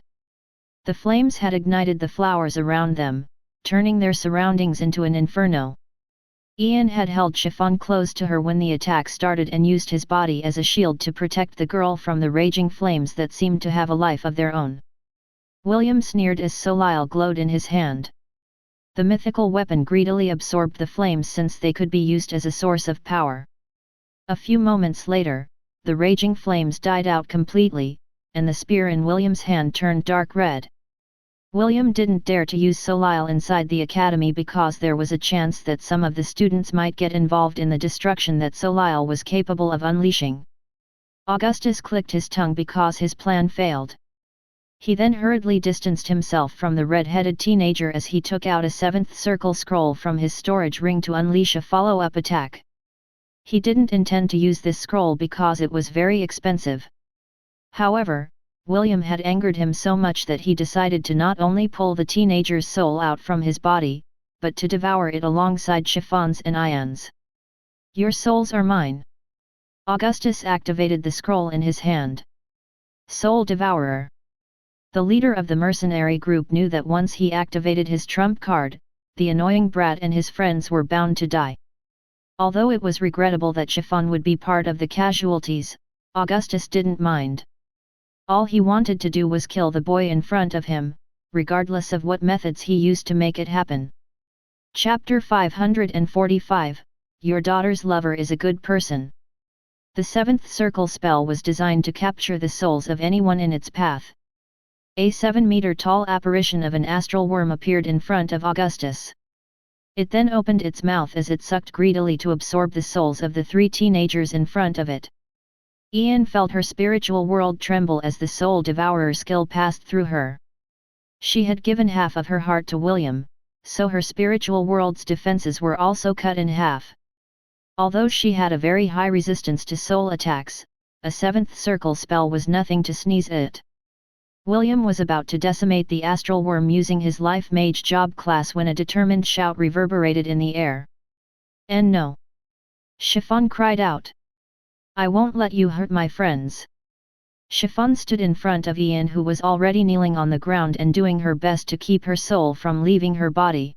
S1: The flames had ignited the flowers around them, turning their surroundings into an inferno. Ian had held Chiffon close to her when the attack started and used his body as a shield to protect the girl from the raging flames that seemed to have a life of their own. William sneered as Solile glowed in his hand. The mythical weapon greedily absorbed the flames since they could be used as a source of power. A few moments later, the raging flames died out completely, and the spear in William's hand turned dark red. William didn't dare to use Solile inside the academy because there was a chance that some of the students might get involved in the destruction that Solile was capable of unleashing. Augustus clicked his tongue because his plan failed. He then hurriedly distanced himself from the red-headed teenager as he took out a 7th circle scroll from his storage ring to unleash a follow-up attack. He didn't intend to use this scroll because it was very expensive. However, William had angered him so much that he decided to not only pull the teenager's soul out from his body, but to devour it alongside Chiffon's and Ian's. "Your souls are mine." Augustus activated the scroll in his hand. Soul Devourer. The leader of the mercenary group knew that once he activated his trump card, the annoying brat and his friends were bound to die. Although it was regrettable that Chiffon would be part of the casualties, Augustus didn't mind. All he wanted to do was kill the boy in front of him, regardless of what methods he used to make it happen. Chapter 545, Your daughter's lover is a good person. The 7th circle spell was designed to capture the souls of anyone in its path. A 7-meter-tall apparition of an astral worm appeared in front of Augustus. It then opened its mouth as it sucked greedily to absorb the souls of the 3 teenagers in front of it. Ian felt her spiritual world tremble as the Soul Devourer skill passed through her. She had given half of her heart to William, so her spiritual world's defenses were also cut in half. Although she had a very high resistance to soul attacks, a 7th circle spell was nothing to sneeze at. William was about to decimate the astral worm using his life mage job class when a determined shout reverberated in the air. "And no!" Chiffon cried out. "I won't let you hurt my friends." Chiffon stood in front of Ian, who was already kneeling on the ground and doing her best to keep her soul from leaving her body.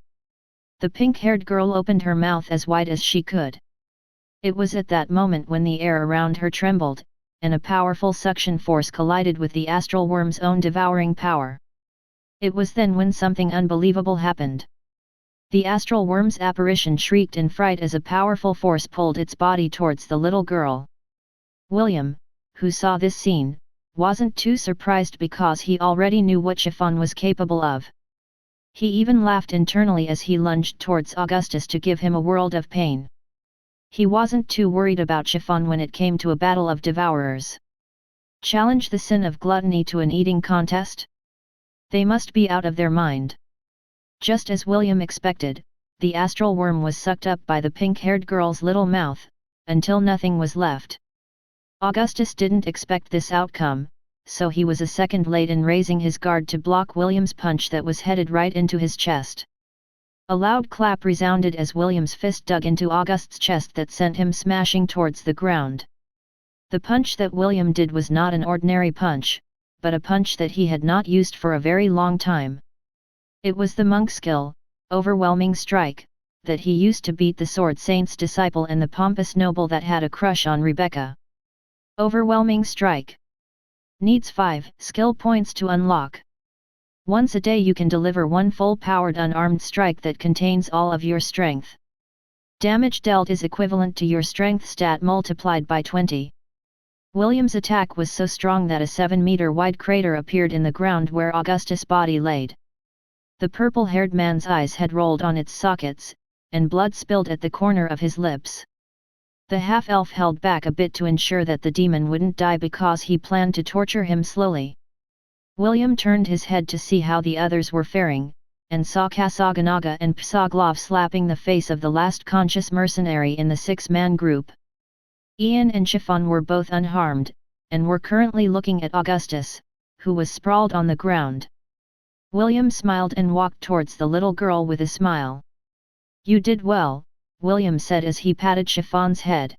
S1: The pink-haired girl opened her mouth as wide as she could. It was at that moment when the air around her trembled, and a powerful suction force collided with the astral worm's own devouring power. It was then when something unbelievable happened. The astral worm's apparition shrieked in fright as a powerful force pulled its body towards the little girl. William, who saw this scene, wasn't too surprised because he already knew what Chiffon was capable of. He even laughed internally as he lunged towards Augustus to give him a world of pain. He wasn't too worried about Chiffon when it came to a battle of devourers. Challenge the sin of gluttony to an eating contest? They must be out of their mind. Just as William expected, the astral worm was sucked up by the pink-haired girl's little mouth, until nothing was left. Augustus didn't expect this outcome, so he was a second late in raising his guard to block William's punch that was headed right into his chest. A loud clap resounded as William's fist dug into August's chest that sent him smashing towards the ground. The punch that William did was not an ordinary punch, but a punch that he had not used for a very long time. It was the monk skill, Overwhelming Strike, that he used to beat the Sword Saint's disciple and the pompous noble that had a crush on Rebecca. Overwhelming Strike. Needs 5 skill points to unlock. Once a day you can deliver one full-powered unarmed strike that contains all of your strength. Damage dealt is equivalent to your strength stat multiplied by 20. William's attack was so strong that a 7-meter-wide crater appeared in the ground where Augustus' body laid. The purple-haired man's eyes had rolled on its sockets, and blood spilled at the corner of his lips. The half-elf held back a bit to ensure that the demon wouldn't die because he planned to torture him slowly. William turned his head to see how the others were faring, and saw Kasaganaga and Psaglov slapping the face of the last conscious mercenary in the 6-man group. Ian and Chiffon were both unharmed, and were currently looking at Augustus, who was sprawled on the ground. William smiled and walked towards the little girl with a smile. "You did well," William said as he patted Chiffon's head.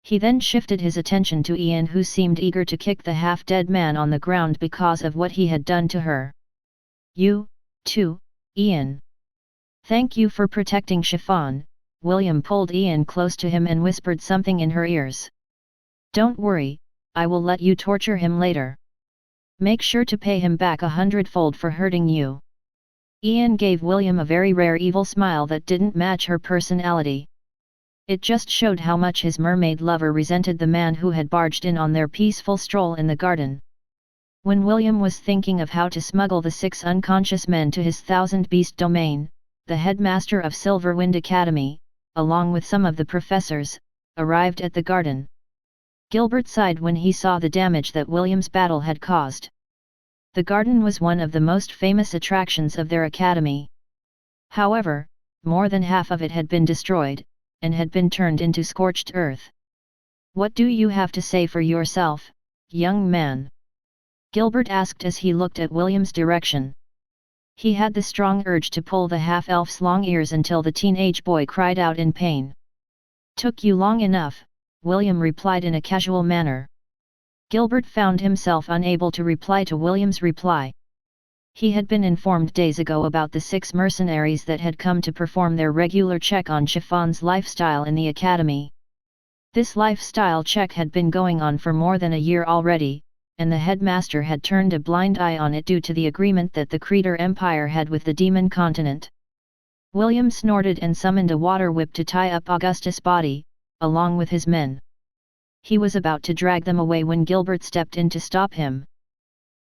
S1: He then shifted his attention to Ian, who seemed eager to kick the half-dead man on the ground because of what he had done to her. "You, too, Ian. Thank you for protecting Chiffon." William pulled Ian close to him and whispered something in her ears. "Don't worry, I will let you torture him later. Make sure to pay him back 100-fold for hurting you." Ian gave William a very rare evil smile that didn't match her personality. It just showed how much his mermaid lover resented the man who had barged in on their peaceful stroll in the garden. When William was thinking of how to smuggle the 6 unconscious men to his thousand-beast domain, the headmaster of Silverwind Academy, along with some of the professors, arrived at the garden. Gilbert sighed when he saw the damage that William's battle had caused. The garden was one of the most famous attractions of their academy. However, more than half of it had been destroyed, and had been turned into scorched earth. "What do you have to say for yourself, young man?" Gilbert asked as he looked at William's direction. He had the strong urge to pull the half-elf's long ears until the teenage boy cried out in pain. "Took you long enough," William replied in a casual manner. Gilbert found himself unable to reply to William's reply. He had been informed days ago about the 6 mercenaries that had come to perform their regular check on Chiffon's lifestyle in the academy. This lifestyle check had been going on for more than a year already, and the headmaster had turned a blind eye on it due to the agreement that the Creator Empire had with the Demon Continent. William snorted and summoned a water whip to tie up Augustus' body, along with his men. He was about to drag them away when Gilbert stepped in to stop him.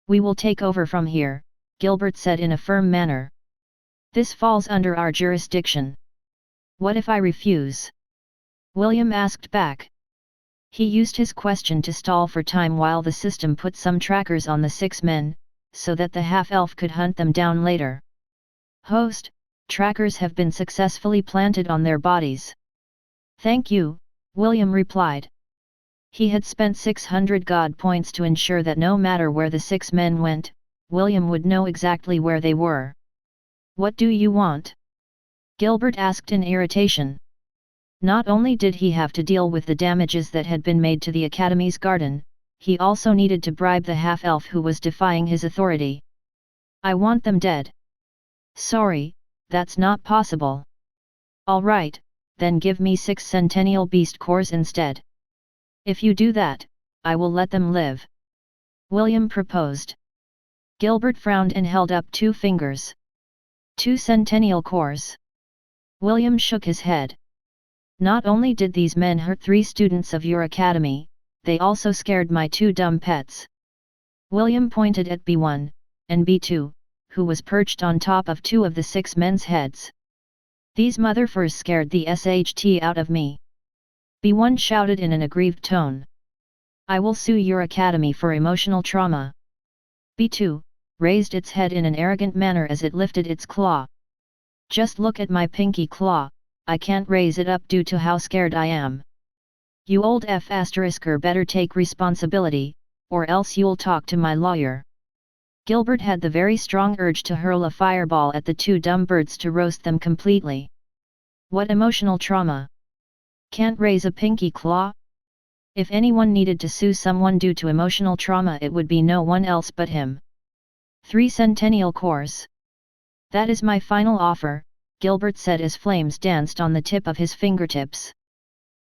S1: "We will take over from here," Gilbert said in a firm manner. "This falls under our jurisdiction." "What if I refuse?" William asked back. He used his question to stall for time while the system put some trackers on the 6 men, so that the half-elf could hunt them down later. "Host, trackers have been successfully planted on their bodies." "Thank you," William replied. He had spent 600 God points to ensure that no matter where the 6 men went, William would know exactly where they were. "What do you want?" Gilbert asked in irritation. Not only did he have to deal with the damages that had been made to the Academy's garden, he also needed to bribe the half-elf who was defying his authority. "I want them dead." "Sorry, that's not possible." "All right, then give me 6 Centennial Beast cores instead." "If you do that, I will let them live," William proposed. Gilbert frowned and held up 2 fingers. "2 Centennial cores." William shook his head. "Not only did these men hurt 3 students of your academy, they also scared my 2 dumb pets." William pointed at B1, and B2, who was perched on top of 2 of the 6 men's heads. "These motherfuckers scared the SHT out of me," B1 shouted in an aggrieved tone. "I will sue your academy for emotional trauma." B2 raised its head in an arrogant manner as it lifted its claw. "Just look at my pinky claw, I can't raise it up due to how scared I am. You old F***er better take responsibility, or else you'll talk to my lawyer." Gilbert had the very strong urge to hurl a fireball at the 2 dumb birds to roast them completely. What emotional trauma? Can't raise a pinky claw? If anyone needed to sue someone due to emotional trauma, it would be no one else but him. 3 Centennial cores. "That is my final offer," Gilbert said as flames danced on the tip of his fingertips.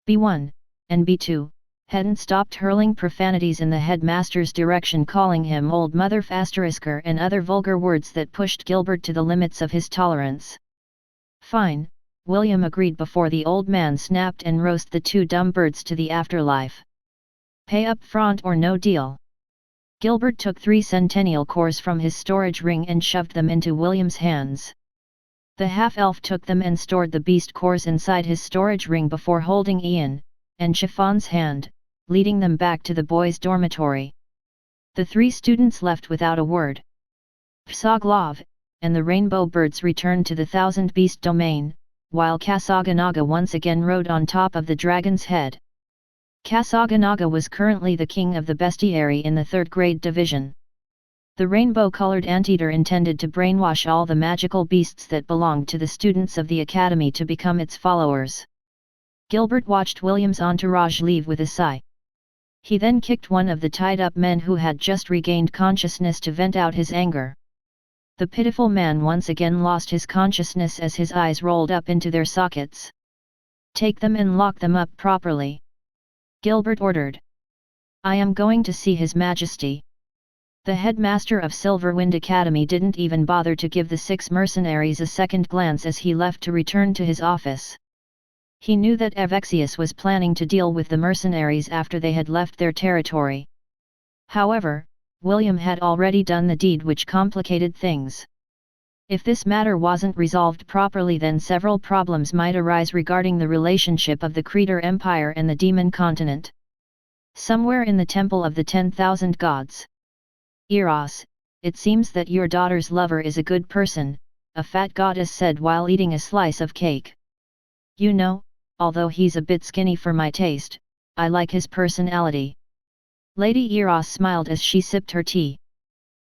S1: B1 and B2 hadn't stopped hurling profanities in the headmaster's direction, calling him old mother **** and other vulgar words that pushed Gilbert to the limits of his tolerance. "Fine," William agreed before the old man snapped and roasted the 2 dumb birds to the afterlife. "Pay up front or no deal." Gilbert took 3 Centennial cores from his storage ring and shoved them into William's hands. The half-elf took them and stored the beast cores inside his storage ring before holding Ian and Chiffon's hand, leading them back to the boys' dormitory. The 3 students left without a word. Psoglov and the rainbow birds returned to the Thousand Beast domain, while Kasaganaga once again rode on top of the dragon's head. Kasaganaga was currently the king of the bestiary in the 3rd grade division. The rainbow-colored anteater intended to brainwash all the magical beasts that belonged to the students of the academy to become its followers. Gilbert watched William's entourage leave with a sigh. He then kicked one of the tied-up men who had just regained consciousness to vent out his anger. The pitiful man once again lost his consciousness as his eyes rolled up into their sockets. "Take them and lock them up properly," Gilbert ordered. "I am going to see His Majesty." The headmaster of Silverwind Academy didn't even bother to give the 6 mercenaries a second glance as he left to return to his office. He knew that Avexius was planning to deal with the mercenaries after they had left their territory. However, William had already done the deed, which complicated things. If this matter wasn't resolved properly, then several problems might arise regarding the relationship of the Creator Empire and the Demon Continent. Somewhere in the Temple of the 10,000 Gods, Eros, it seems that your daughter's lover is a good person, a fat goddess said while eating a slice of cake. You know, although he's a bit skinny for my taste, I like his personality. Lady Eros smiled as she sipped her tea.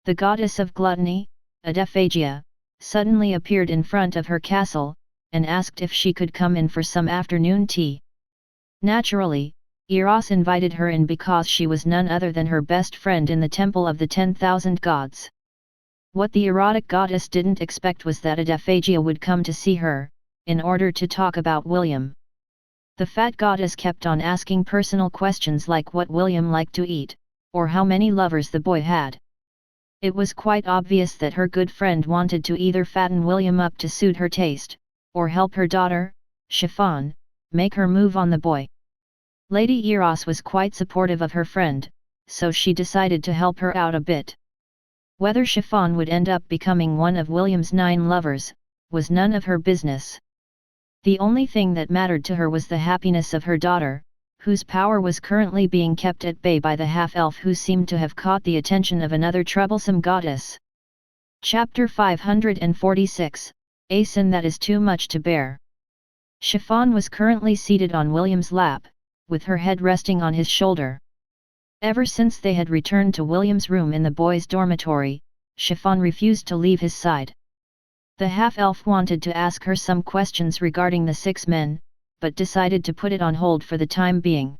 S1: The goddess of gluttony, Adephagia, suddenly appeared in front of her castle, and asked if she could come in for some afternoon tea. Naturally, Eros invited her in because she was none other than her best friend in the Temple of the 10,000 Gods. What the erotic goddess didn't expect was that Adephagia would come to see her, in order to talk about William. The fat goddess kept on asking personal questions like what William liked to eat, or how many lovers the boy had. It was quite obvious that her good friend wanted to either fatten William up to suit her taste, or help her daughter, Chiffon, make her move on the boy. Lady Eros was quite supportive of her friend, so she decided to help her out a bit. Whether Chiffon would end up becoming one of William's 9 lovers, was none of her business. The only thing that mattered to her was the happiness of her daughter, whose power was currently being kept at bay by the half-elf who seemed to have caught the attention of another troublesome goddess. Chapter 546, A Sin That Is Too Much to Bear. Chiffon was currently seated on William's lap, with her head resting on his shoulder. Ever since they had returned to William's room in the boys' dormitory, Chiffon refused to leave his side. The half-elf wanted to ask her some questions regarding the 6 men, but decided to put it on hold for the time being.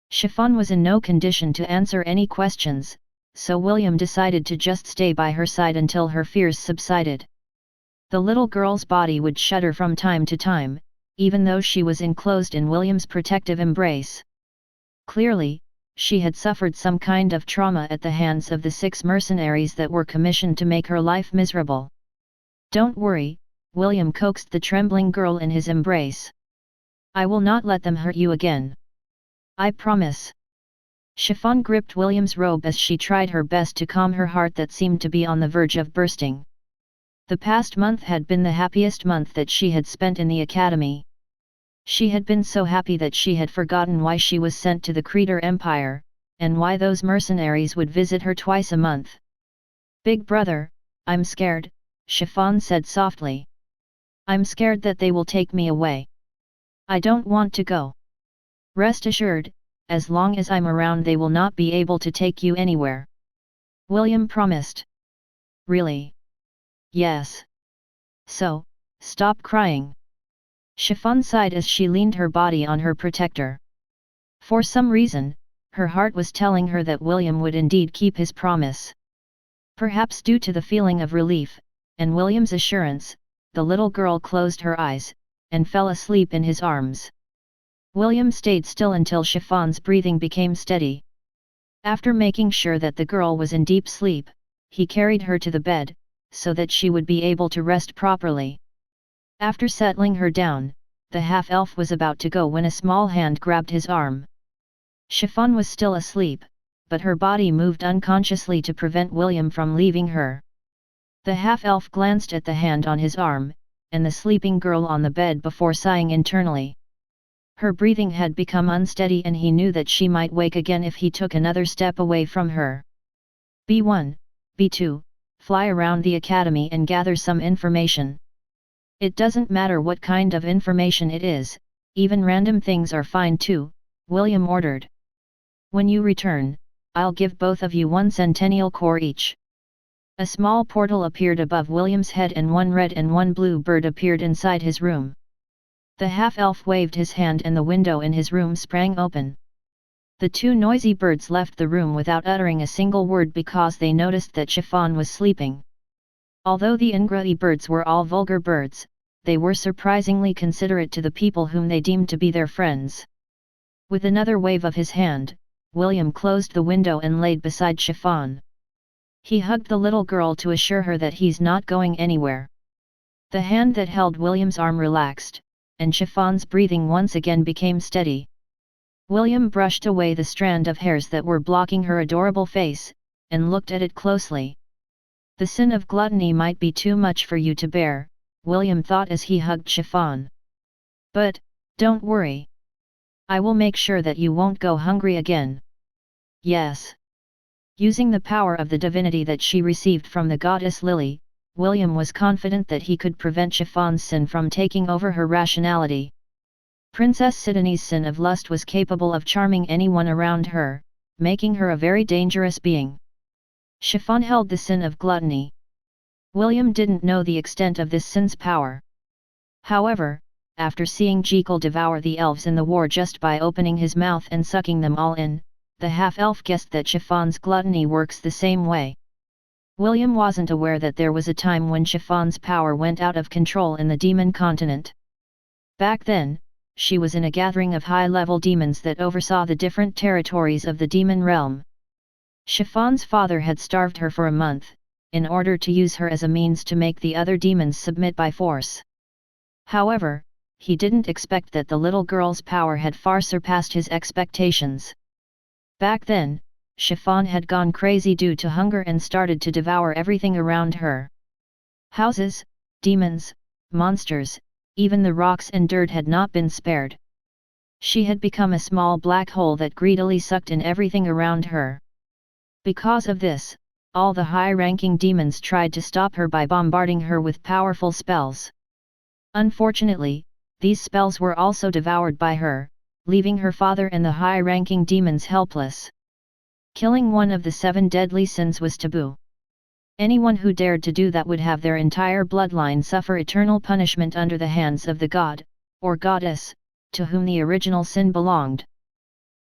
S1: Chiffon was in no condition to answer any questions, so William decided to just stay by her side until her fears subsided. The little girl's body would shudder from time to time, even though she was enclosed in William's protective embrace. Clearly, she had suffered some kind of trauma at the hands of the 6 mercenaries that were commissioned to make her life miserable. Don't worry, William coaxed the trembling girl in his embrace. I will not let them hurt you again. I promise. Chiffon gripped William's robe as she tried her best to calm her heart that seemed to be on the verge of bursting. The past month had been the happiest month that she had spent in the academy. She had been so happy that she had forgotten why she was sent to the Creator Empire, and why those mercenaries would visit her twice a month. Big brother, I'm scared, Chiffon said softly. I'm scared that they will take me away. I don't want to go. Rest assured, as long as I'm around they will not be able to take you anywhere. William promised. Really? Yes. So, stop crying. Chiffon sighed as she leaned her body on her protector. For some reason, her heart was telling her that William would indeed keep his promise. Perhaps due to the feeling of relief, and William's assurance, the little girl closed her eyes, and fell asleep in his arms. William stayed still until Chiffon's breathing became steady. After making sure that the girl was in deep sleep, he carried her to the bed, so that she would be able to rest properly. After settling her down, the half-elf was about to go when a small hand grabbed his arm. Chiffon was still asleep, but her body moved unconsciously to prevent William from leaving her. The half-elf glanced at the hand on his arm, and the sleeping girl on the bed before sighing internally. Her breathing had become unsteady and he knew that she might wake again if he took another step away from her. B1, B2, fly around the academy and gather some information. It doesn't matter what kind of information it is, even random things are fine too, William ordered. When you return, I'll give both of you 1 centennial core each. A small portal appeared above William's head and 1 red and 1 blue bird appeared inside his room. The half-elf waved his hand and the window in his room sprang open. The 2 noisy birds left the room without uttering a single word because they noticed that Chiffon was sleeping. Although the Ingrati birds were all vulgar birds, they were surprisingly considerate to the people whom they deemed to be their friends. With another wave of his hand, William closed the window and laid beside Chiffon. He hugged the little girl to assure her that he's not going anywhere. The hand that held William's arm relaxed, and Chiffon's breathing once again became steady. William brushed away the strand of hairs that were blocking her adorable face, and looked at it closely. The sin of gluttony might be too much for you to bear, William thought as he hugged Chiffon. But, don't worry. I will make sure that you won't go hungry again. Yes. Using the power of the divinity that she received from the goddess Lily, William was confident that he could prevent Chiffon's sin from taking over her rationality. Princess Sidonie's sin of lust was capable of charming anyone around her, making her a very dangerous being. Chiffon held the sin of gluttony. William didn't know the extent of this sin's power. However, after seeing Jekyll devour the elves in the war just by opening his mouth and sucking them all in, the half-elf guessed that Chiffon's gluttony works the same way. William wasn't aware that there was a time when Chiffon's power went out of control in the demon continent. Back then, she was in a gathering of high-level demons that oversaw the different territories of the demon realm. Chiffon's father had starved her for a month, in order to use her as a means to make the other demons submit by force. However, he didn't expect that the little girl's power had far surpassed his expectations. Back then, Chiffon had gone crazy due to hunger and started to devour everything around her. Houses, demons, monsters, even the rocks and dirt had not been spared. She had become a small black hole that greedily sucked in everything around her. Because of this, all the high-ranking demons tried to stop her by bombarding her with powerful spells. Unfortunately, these spells were also devoured by her, leaving her father and the high-ranking demons helpless. Killing one of the 7 deadly sins was taboo. Anyone who dared to do that would have their entire bloodline suffer eternal punishment under the hands of the god, or goddess, to whom the original sin belonged.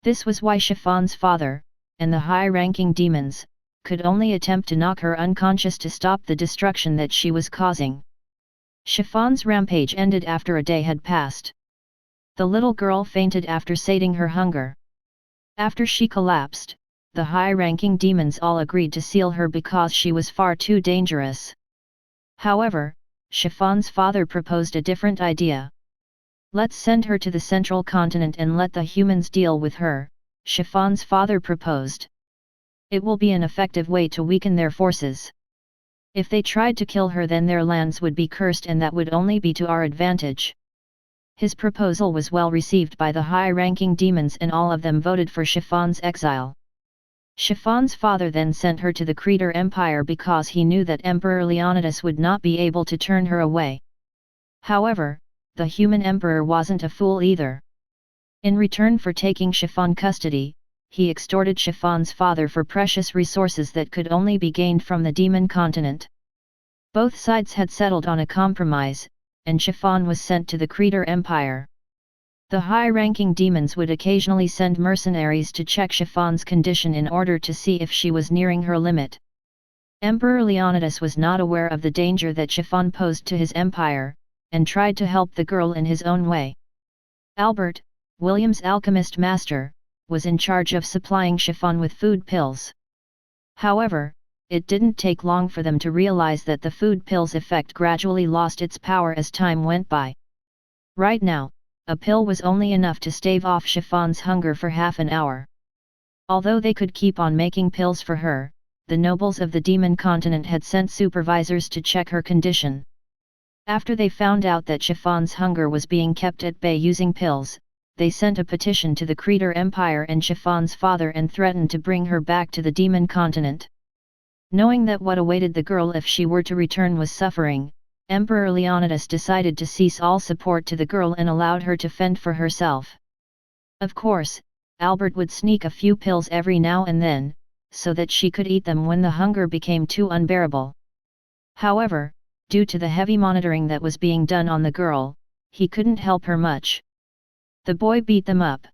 S1: This was why Chiffon's father, and the high-ranking demons, could only attempt to knock her unconscious to stop the destruction that she was causing. Chiffon's rampage ended after a day had passed. The little girl fainted after sating her hunger. After she collapsed, the high-ranking demons all agreed to seal her because she was far too dangerous. However, Chiffon's father proposed a different idea. "Let's send her to the central continent and let the humans deal with her," Chiffon's father proposed. "It will be an effective way to weaken their forces. If they tried to kill her, then their lands would be cursed, and that would only be to our advantage." His proposal was well received by the high-ranking demons, and all of them voted for Chiffon's exile. Chiffon's father then sent her to the Creator Empire because he knew that Emperor Leonidas would not be able to turn her away. However, the human emperor wasn't a fool either. In return for taking Chiffon custody, he extorted Chiffon's father for precious resources that could only be gained from the demon continent. Both sides had settled on a compromise, and Chiffon was sent to the Creator Empire. The high-ranking demons would occasionally send mercenaries to check Chiffon's condition in order to see if she was nearing her limit. Emperor Leonidas was not aware of the danger that Chiffon posed to his empire, and tried to help the girl in his own way. Albert, William's alchemist master, was in charge of supplying Chiffon with food pills. However, it didn't take long for them to realize that the food pills' effect gradually lost its power as time went by. Right now, a pill was only enough to stave off Chiffon's hunger for half an hour. Although they could keep on making pills for her, the nobles of the demon continent had sent supervisors to check her condition. After they found out that Chiffon's hunger was being kept at bay using pills, they sent a petition to the Creator Empire and Chiffon's father and threatened to bring her back to the demon continent. Knowing that what awaited the girl if she were to return was suffering, Emperor Leonidas decided to cease all support to the girl and allowed her to fend for herself. Of course, Albert would sneak a few pills every now and then, so that she could eat them when the hunger became too unbearable. However, due to the heavy monitoring that was being done on the girl, he couldn't help her much. "The boy beat them up?"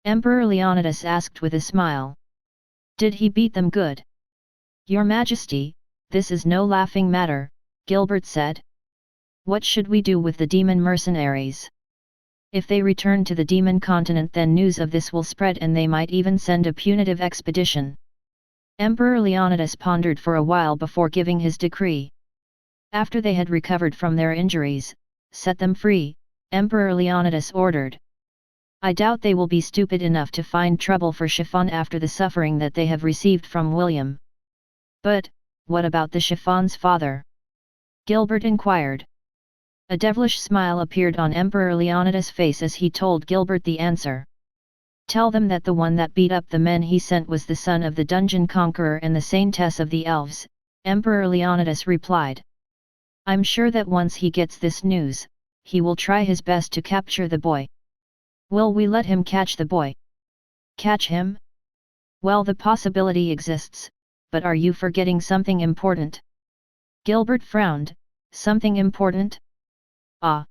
S1: Emperor Leonidas asked with a smile. "Did he beat them good?" "Your Majesty, this is no laughing matter," Gilbert said. "What should we do with the demon mercenaries? If they return to the demon continent, then news of this will spread and they might even send a punitive expedition." Emperor Leonidas pondered for a while before giving his decree. After they had recovered from their injuries, "Set them free," Emperor Leonidas ordered. "I doubt they will be stupid enough to find trouble for Chiffon after the suffering that they have received from William." "But, what about the Chiffon's father?" Gilbert inquired. A devilish smile appeared on Emperor Leonidas' face as he told Gilbert the answer. Tell them that the one that beat up the men he sent was the son of the dungeon conqueror and the saintess of the elves," Emperor Leonidas replied. "I'm sure that once he gets this news, he will try his best to capture the boy." "Will we let him catch the boy?" "Catch him? Well, the possibility exists, but are you forgetting something important?" Gilbert frowned. "Something important?" "Ah."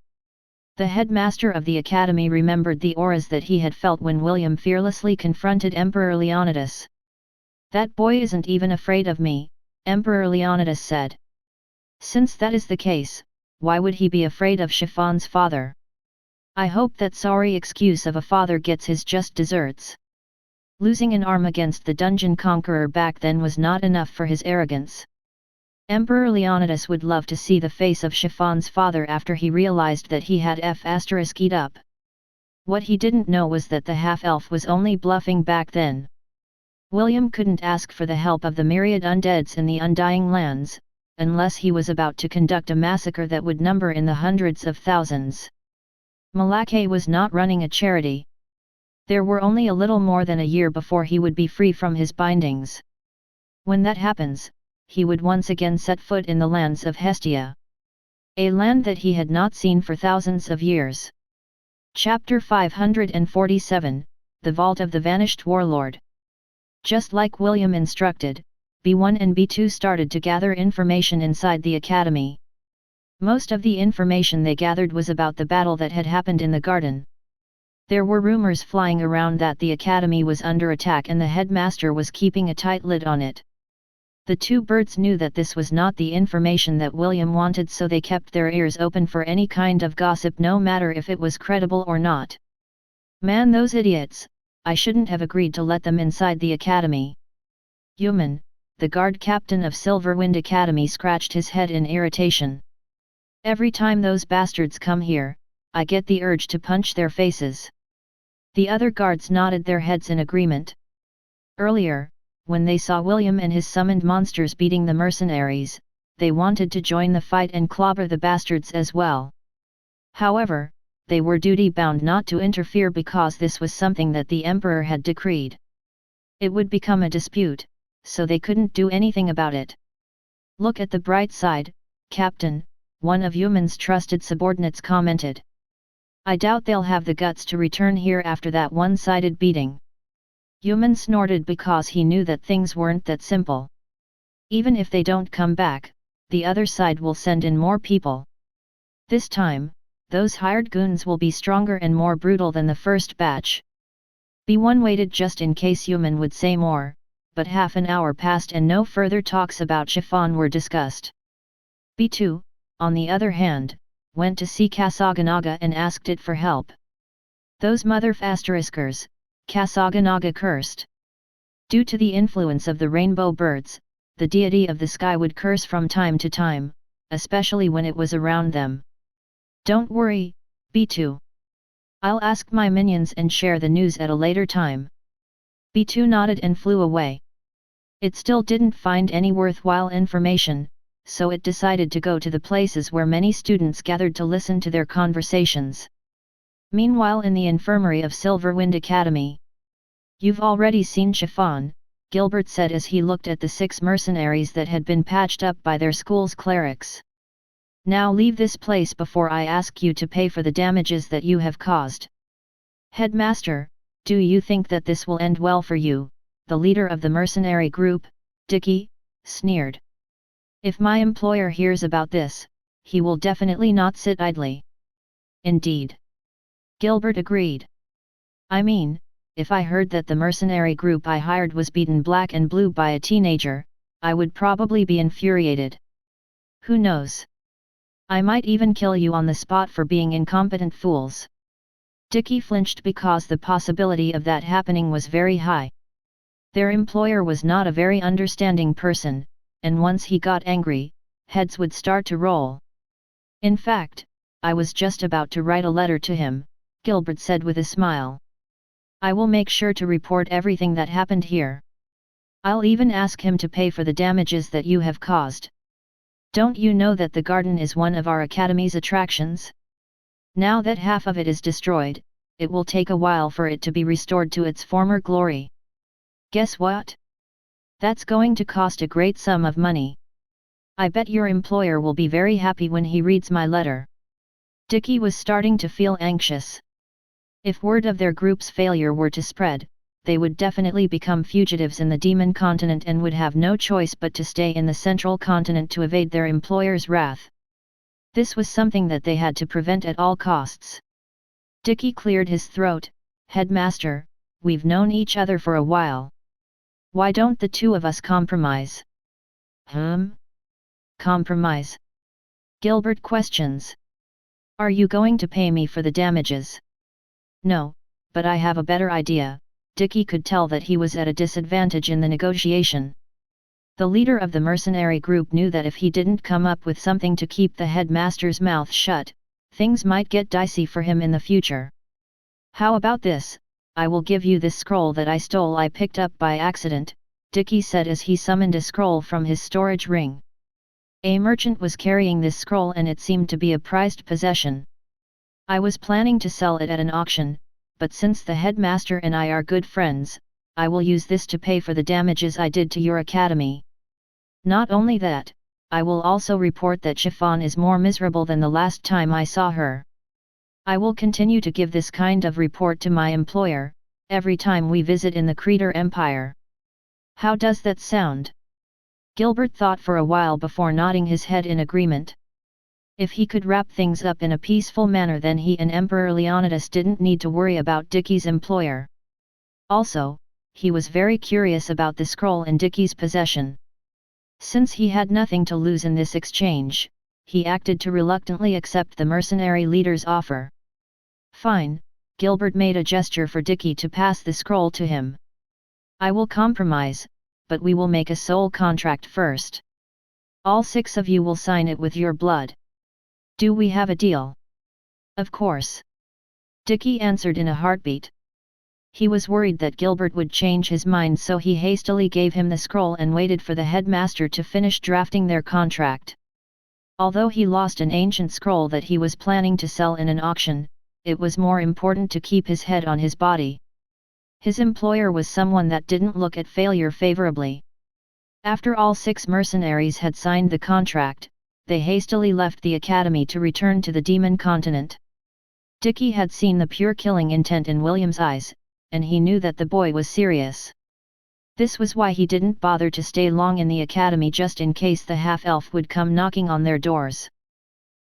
S1: The headmaster of the academy remembered the auras that he had felt when William fearlessly confronted Emperor Leonidas. "That boy isn't even afraid of me," Emperor Leonidas said. "Since that is the case, why would he be afraid of Chiffon's father? I hope that sorry excuse of a father gets his just deserts." Losing an arm against the dungeon conqueror back then was not enough for his arrogance. Emperor Leonidas would love to see the face of Chiffon's father after he realized that he had F***ed up. What he didn't know was that the half-elf was only bluffing back then. William couldn't ask for the help of the myriad undeads in the Undying Lands, unless he was about to conduct a massacre that would number in the hundreds of thousands. Malacca was not running a charity. There were only a little more than a year before he would be free from his bindings. When that happens, he would once again set foot in the lands of Hestia. A land that he had not seen for thousands of years. Chapter 547, The Vault of the Vanished Warlord. Just like William instructed, B1 and B2 started to gather information inside the academy. Most of the information they gathered was about the battle that had happened in the garden. There were rumors flying around that the academy was under attack and the headmaster was keeping a tight lid on it. The two birds knew that this was not the information that William wanted, so they kept their ears open for any kind of gossip, no matter if it was credible or not. "Man, those idiots, I shouldn't have agreed to let them inside the academy." Human, the guard captain of Silverwind Academy, scratched his head in irritation. "Every time those bastards come here, I get the urge to punch their faces." The other guards nodded their heads in agreement. Earlier, when they saw William and his summoned monsters beating the mercenaries, they wanted to join the fight and clobber the bastards as well. However, they were duty-bound not to interfere because this was something that the Emperor had decreed. It would become a dispute, so they couldn't do anything about it. "Look at the bright side, Captain," one of Human's trusted subordinates commented. "I doubt they'll have the guts to return here after that one-sided beating." Human snorted because he knew that things weren't that simple. Even if they don't come back, the other side will send in more people. This time, those hired goons will be stronger and more brutal than the first batch. B1 waited just in case Human would say more, but half an hour passed and no further talks about Chiffon were discussed. B2, on the other hand, went to see Kasaganaga and asked it for help. "Those mother-f***ers," Kasaganaga cursed. Due to the influence of the rainbow birds, the deity of the sky would curse from time to time, especially when it was around them. "Don't worry, B2. I'll ask my minions and share the news at a later time." B2 nodded and flew away. It still didn't find any worthwhile information, so it decided to go to the places where many students gathered to listen to their conversations. Meanwhile, in the infirmary of Silverwind Academy. "You've already seen Chiffon," Gilbert said as he looked at the 6 mercenaries that had been patched up by their school's clerics. "Now leave this place before I ask you to pay for the damages that you have caused." "Headmaster, do you think that this will end well for you?" the leader of the mercenary group, Dicky, sneered. "If my employer hears about this, he will definitely not sit idly." "Indeed," Gilbert agreed. "I mean, if I heard that the mercenary group I hired was beaten black and blue by a teenager, I would probably be infuriated. Who knows? I might even kill you on the spot for being incompetent fools." Dicky flinched because the possibility of that happening was very high. Their employer was not a very understanding person, and once he got angry, heads would start to roll. "In fact, I was just about to write a letter to him," Gilbert said with a smile. "I will make sure to report everything that happened here. I'll even ask him to pay for the damages that you have caused. Don't you know that the garden is one of our academy's attractions? Now that half of it is destroyed, it will take a while for it to be restored to its former glory. Guess what? That's going to cost a great sum of money. I bet your employer will be very happy when he reads my letter. Dickie was starting to feel anxious. If word of their group's failure were to spread, they would definitely become fugitives in the Demon Continent and would have no choice but to stay in the Central Continent to evade their employer's wrath. This was something that they had to prevent at all costs. Dickie cleared his throat. Headmaster, we've known each other for a while. Why don't the two of us compromise? Compromise? Gilbert questions. Are you going to pay me for the damages? No, but I have a better idea. Dickie could tell that he was at a disadvantage in the negotiation. The leader of the mercenary group knew that if he didn't come up with something to keep the headmaster's mouth shut, things might get dicey for him in the future. How about this? I will give you this scroll that I stole. I picked up by accident, Dickie said as he summoned a scroll from his storage ring. A merchant was carrying this scroll and it seemed to be a prized possession. I was planning to sell it at an auction, but since the headmaster and I are good friends, I will use this to pay for the damages I did to your academy. Not only that, I will also report that Chiffon is more miserable than the last time I saw her. I will continue to give this kind of report to my employer, every time we visit in the Creator Empire. How does that sound? Gilbert thought for a while before nodding his head in agreement. If he could wrap things up in a peaceful manner, then he and Emperor Leonidas didn't need to worry about Dickie's employer. Also, he was very curious about the scroll in Dickie's possession. Since he had nothing to lose in this exchange, he acted to reluctantly accept the mercenary leader's offer. Fine, Gilbert made a gesture for Dickie to pass the scroll to him. I will compromise, but we will make a soul contract first. All 6 of you will sign it with your blood. Do we have a deal? Of course. Dickie answered in a heartbeat. He was worried that Gilbert would change his mind, so he hastily gave him the scroll and waited for the headmaster to finish drafting their contract. Although he lost an ancient scroll that he was planning to sell in an auction, it was more important to keep his head on his body. His employer was someone that didn't look at failure favorably. After all 6 mercenaries had signed the contract, they hastily left the academy to return to the Demon Continent. Dickie had seen the pure killing intent in William's eyes, and he knew that the boy was serious. This was why he didn't bother to stay long in the academy, just in case the half-elf would come knocking on their doors.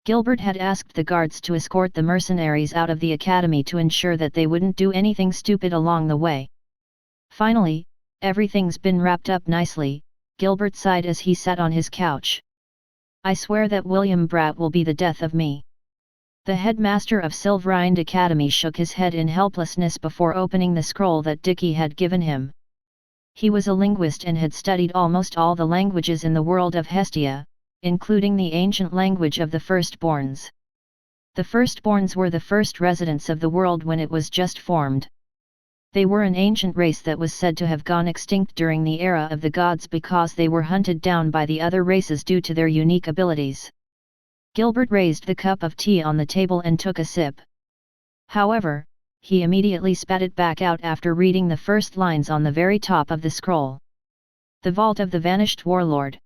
S1: Gilbert had asked the guards to escort the mercenaries out of the academy to ensure that they wouldn't do anything stupid along the way. Finally, everything's been wrapped up nicely, Gilbert sighed as he sat on his couch. I swear that William Bratt will be the death of me. The headmaster of Silverind Academy shook his head in helplessness before opening the scroll that Dickie had given him. He was a linguist and had studied almost all the languages in the world of Hestia, including the ancient language of the Firstborns. The Firstborns were the first residents of the world when it was just formed. They were an ancient race that was said to have gone extinct during the era of the gods because they were hunted down by the other races due to their unique abilities. Gilbert raised the cup of tea on the table and took a sip. However, he immediately spat it back out after reading the first lines on the very top of the scroll. The Vault of the Vanished Warlord.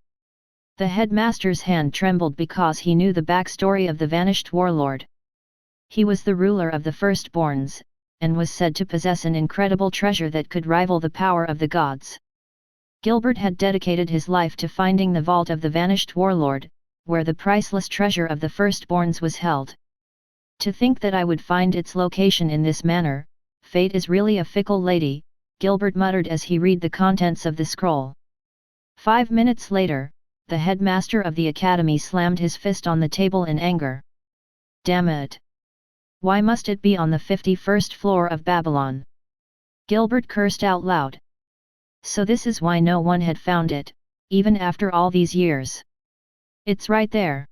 S1: The headmaster's hand trembled because he knew the backstory of the vanished warlord. He was the ruler of the Firstborns, and was said to possess an incredible treasure that could rival the power of the gods. Gilbert had dedicated his life to finding the Vault of the Vanished Warlord, where the priceless treasure of the Firstborns was held. To think that I would find its location in this manner, fate is really a fickle lady, Gilbert muttered as he read the contents of the scroll. 5 minutes later, the headmaster of the academy slammed his fist on the table in anger. Damn it! Why must it be on the 51st floor of Babylon? Gilbert cursed out loud. So this is why no one had found it, even after all these years. It's right there.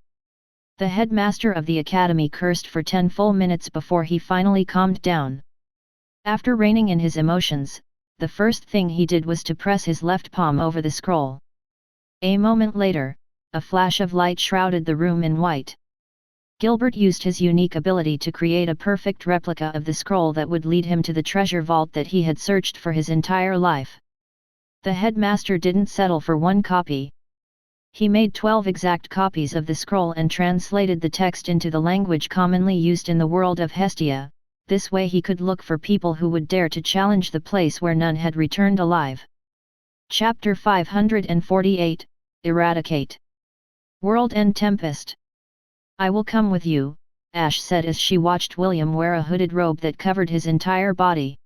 S1: The headmaster of the academy cursed for 10 full minutes before he finally calmed down. After reining in his emotions, the first thing he did was to press his left palm over the scroll. A moment later, a flash of light shrouded the room in white. Gilbert used his unique ability to create a perfect replica of the scroll that would lead him to the treasure vault that he had searched for his entire life. The headmaster didn't settle for one copy. He made 12 exact copies of the scroll and translated the text into the language commonly used in the world of Hestia. This way he could look for people who would dare to challenge the place where none had returned alive. Chapter 548, Eradicate. World End Tempest. I will come with you, Ash said as she watched William wear a hooded robe that covered his entire body.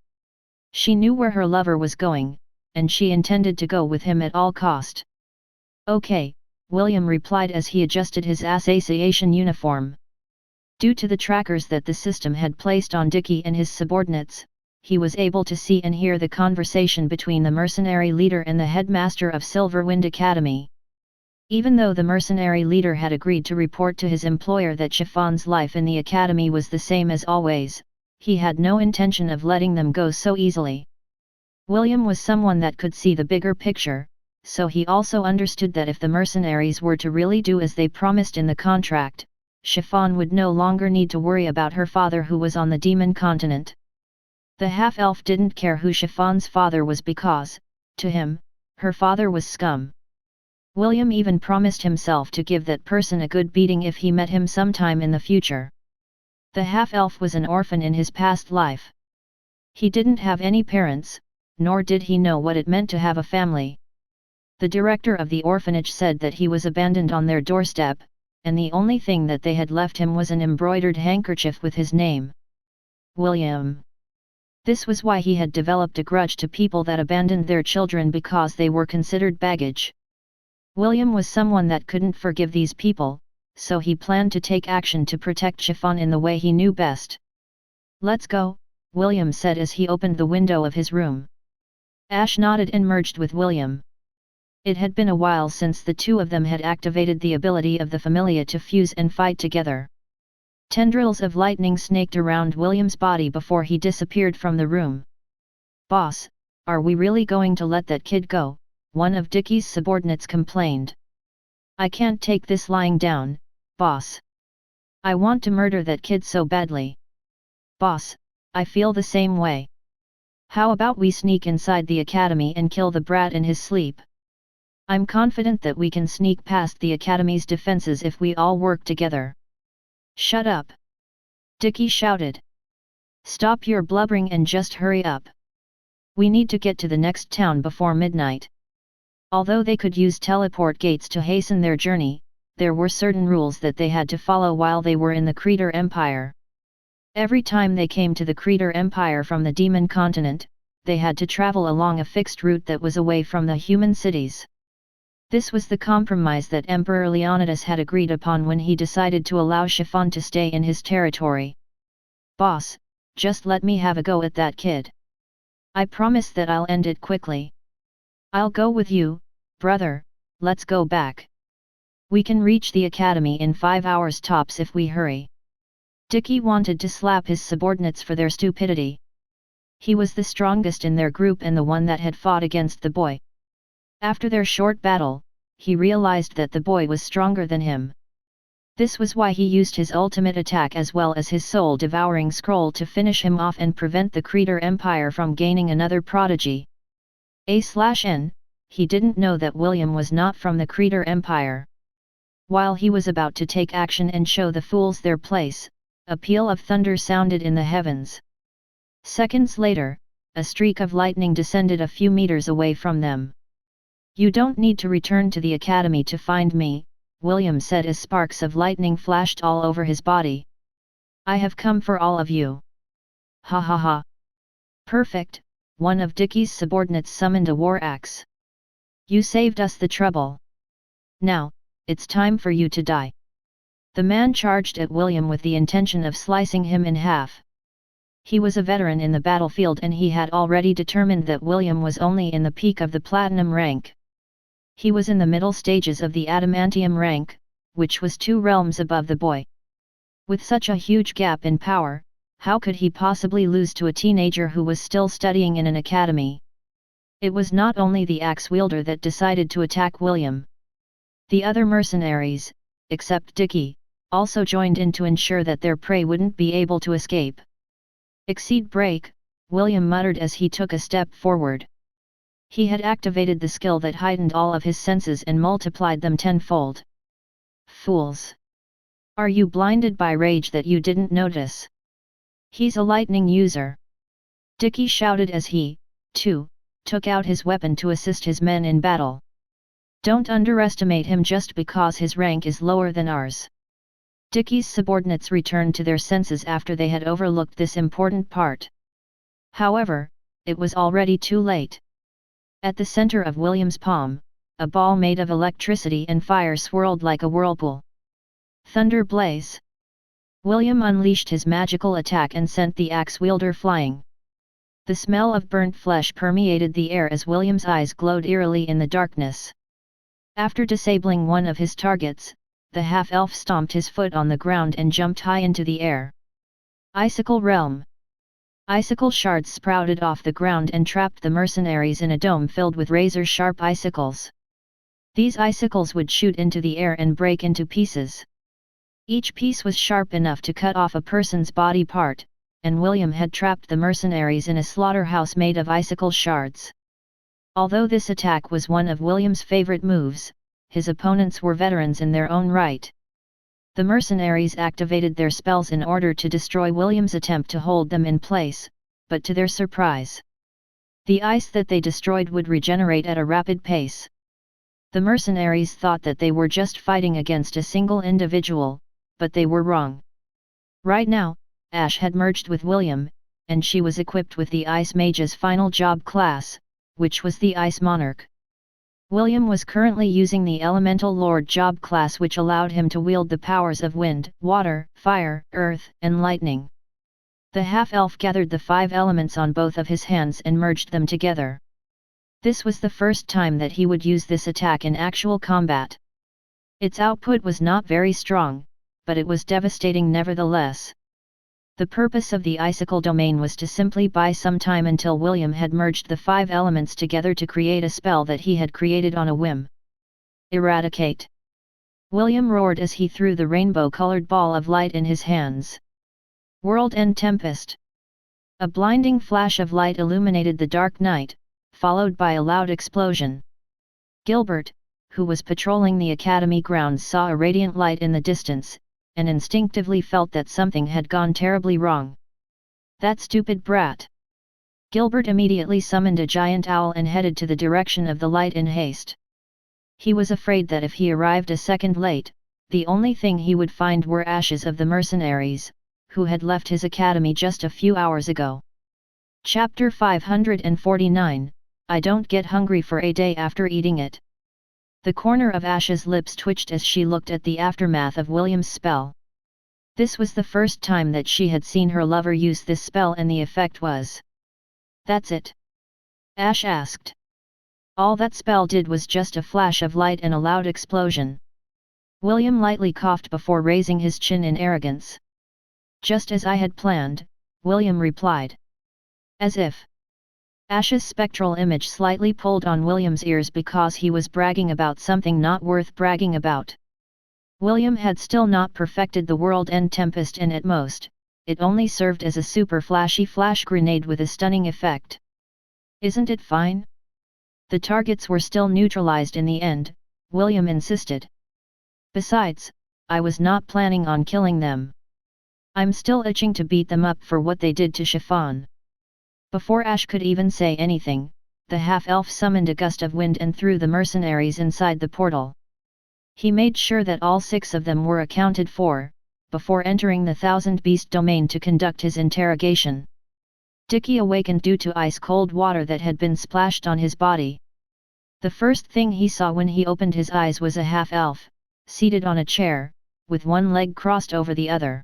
S1: She knew where her lover was going, and she intended to go with him at all cost. Okay, William replied as he adjusted his assassination uniform. Due to the trackers that the system had placed on Dickie and his subordinates, he was able to see and hear the conversation between the mercenary leader and the headmaster of Silverwind Academy. Even though the mercenary leader had agreed to report to his employer that Chiffon's life in the academy was the same as always, he had no intention of letting them go so easily. William was someone that could see the bigger picture, so he also understood that if the mercenaries were to really do as they promised in the contract, Chiffon would no longer need to worry about her father who was on the demon continent. The half-elf didn't care who Chiffon's father was because, to him, her father was scum. William even promised himself to give that person a good beating if he met him sometime in the future. The half-elf was an orphan in his past life. He didn't have any parents, nor did he know what it meant to have a family. The director of the orphanage said that he was abandoned on their doorstep, and the only thing that they had left him was an embroidered handkerchief with his name. William. This was why he had developed a grudge to people that abandoned their children because they were considered baggage. William was someone that couldn't forgive these people, so he planned to take action to protect Chiffon in the way he knew best. Let's go, William said as he opened the window of his room. Ash nodded and merged with William. It had been a while since the two of them had activated the ability of the Familia to fuse and fight together. Tendrils of lightning snaked around William's body before he disappeared from the room. Boss, are we really going to let that kid go? One of Dickie's subordinates complained. I can't take this lying down, boss. I want to murder that kid so badly. Boss, I feel the same way. How about we sneak inside the academy and kill the brat in his sleep? I'm confident that we can sneak past the academy's defenses if we all work together. Shut up! Dickie shouted. Stop your blubbering and just hurry up. We need to get to the next town before midnight. Although they could use teleport gates to hasten their journey, there were certain rules that they had to follow while they were in the Creator Empire. Every time they came to the Creator Empire from the Demon Continent, they had to travel along a fixed route that was away from the human cities. This was the compromise that Emperor Leonidas had agreed upon when he decided to allow Chiffon to stay in his territory. Boss, just let me have a go at that kid. I promise that I'll end it quickly. I'll go with you, brother, let's go back. We can reach the academy in 5 hours tops if we hurry. Dickie wanted to slap his subordinates for their stupidity. He was the strongest in their group and the one that had fought against the boy. After their short battle, he realized that the boy was stronger than him. This was why he used his ultimate attack as well as his soul-devouring scroll to finish him off and prevent the Creator Empire from gaining another prodigy. A/N, he didn't know that William was not from the Creator Empire. While he was about to take action and show the fools their place, a peal of thunder sounded in the heavens. Seconds later, a streak of lightning descended a few meters away from them. You don't need to return to the academy to find me, William said as sparks of lightning flashed all over his body. I have come for all of you. Ha ha ha. Perfect, one of Dickie's subordinates summoned a war axe. You saved us the trouble. Now, it's time for you to die. The man charged at William with the intention of slicing him in half. He was a veteran in the battlefield and he had already determined that William was only in the peak of the platinum rank. He was in the middle stages of the adamantium rank, which was 2 realms above the boy. With such a huge gap in power, how could he possibly lose to a teenager who was still studying in an academy? It was not only the axe wielder that decided to attack William. The other mercenaries, except Dickie, also joined in to ensure that their prey wouldn't be able to escape. Exceed break, William muttered as he took a step forward. He had activated the skill that heightened all of his senses and multiplied them tenfold. Fools! Are you blinded by rage that you didn't notice? He's a lightning user! Dickie shouted as he, too, took out his weapon to assist his men in battle. Don't underestimate him just because his rank is lower than ours. Dickie's subordinates returned to their senses after they had overlooked this important part. However, it was already too late. At the center of William's palm, a ball made of electricity and fire swirled like a whirlpool. Thunder blaze! William unleashed his magical attack and sent the axe-wielder flying. The smell of burnt flesh permeated the air as William's eyes glowed eerily in the darkness. After disabling one of his targets, the half-elf stomped his foot on the ground and jumped high into the air. Icicle Realm! Icicle shards sprouted off the ground and trapped the mercenaries in a dome filled with razor-sharp icicles. These icicles would shoot into the air and break into pieces. Each piece was sharp enough to cut off a person's body part, and William had trapped the mercenaries in a slaughterhouse made of icicle shards. Although this attack was one of William's favorite moves, his opponents were veterans in their own right. The mercenaries activated their spells in order to destroy William's attempt to hold them in place, but to their surprise, the ice that they destroyed would regenerate at a rapid pace. The mercenaries thought that they were just fighting against a single individual, but they were wrong. Right now, Ash had merged with William, and she was equipped with the Ice Mage's final job class, which was the Ice Monarch. William was currently using the Elemental Lord job class, which allowed him to wield the powers of wind, water, fire, earth, and lightning. The half-elf gathered the 5 elements on both of his hands and merged them together. This was the first time that he would use this attack in actual combat. Its output was not very strong, but it was devastating nevertheless. The purpose of the icicle domain was to simply buy some time until William had merged the 5 elements together to create a spell that he had created on a whim. Eradicate! William roared as he threw the rainbow-colored ball of light in his hands. World-end Tempest! A blinding flash of light illuminated the dark night, followed by a loud explosion. Gilbert, who was patrolling the academy grounds, saw a radiant light in the distance, and instinctively felt that something had gone terribly wrong. That stupid brat! Gilbert immediately summoned a giant owl and headed to the direction of the light in haste. He was afraid that if he arrived a second late, the only thing he would find were ashes of the mercenaries, who had left his academy just a few hours ago. Chapter 549, I don't get hungry for a day after eating it. The corner of Ash's lips twitched as she looked at the aftermath of William's spell. This was the first time that she had seen her lover use this spell, and the effect was... "That's it?" Ash asked. All that spell did was just a flash of light and a loud explosion. William lightly coughed before raising his chin in arrogance. "Just as I had planned," William replied. As if... Ash's spectral image slightly pulled on William's ears because he was bragging about something not worth bragging about. William had still not perfected the world-end Tempest, and at most, it only served as a super flashy flash grenade with a stunning effect. "Isn't it fine?" "The targets were still neutralized in the end," William insisted. "Besides, I was not planning on killing them. I'm still itching to beat them up for what they did to Chiffon." Before Ash could even say anything, the half-elf summoned a gust of wind and threw the mercenaries inside the portal. He made sure that all 6 of them were accounted for, before entering the Thousand Beast domain to conduct his interrogation. Dickie awakened due to ice-cold water that had been splashed on his body. The first thing he saw when he opened his eyes was a half-elf, seated on a chair, with one leg crossed over the other.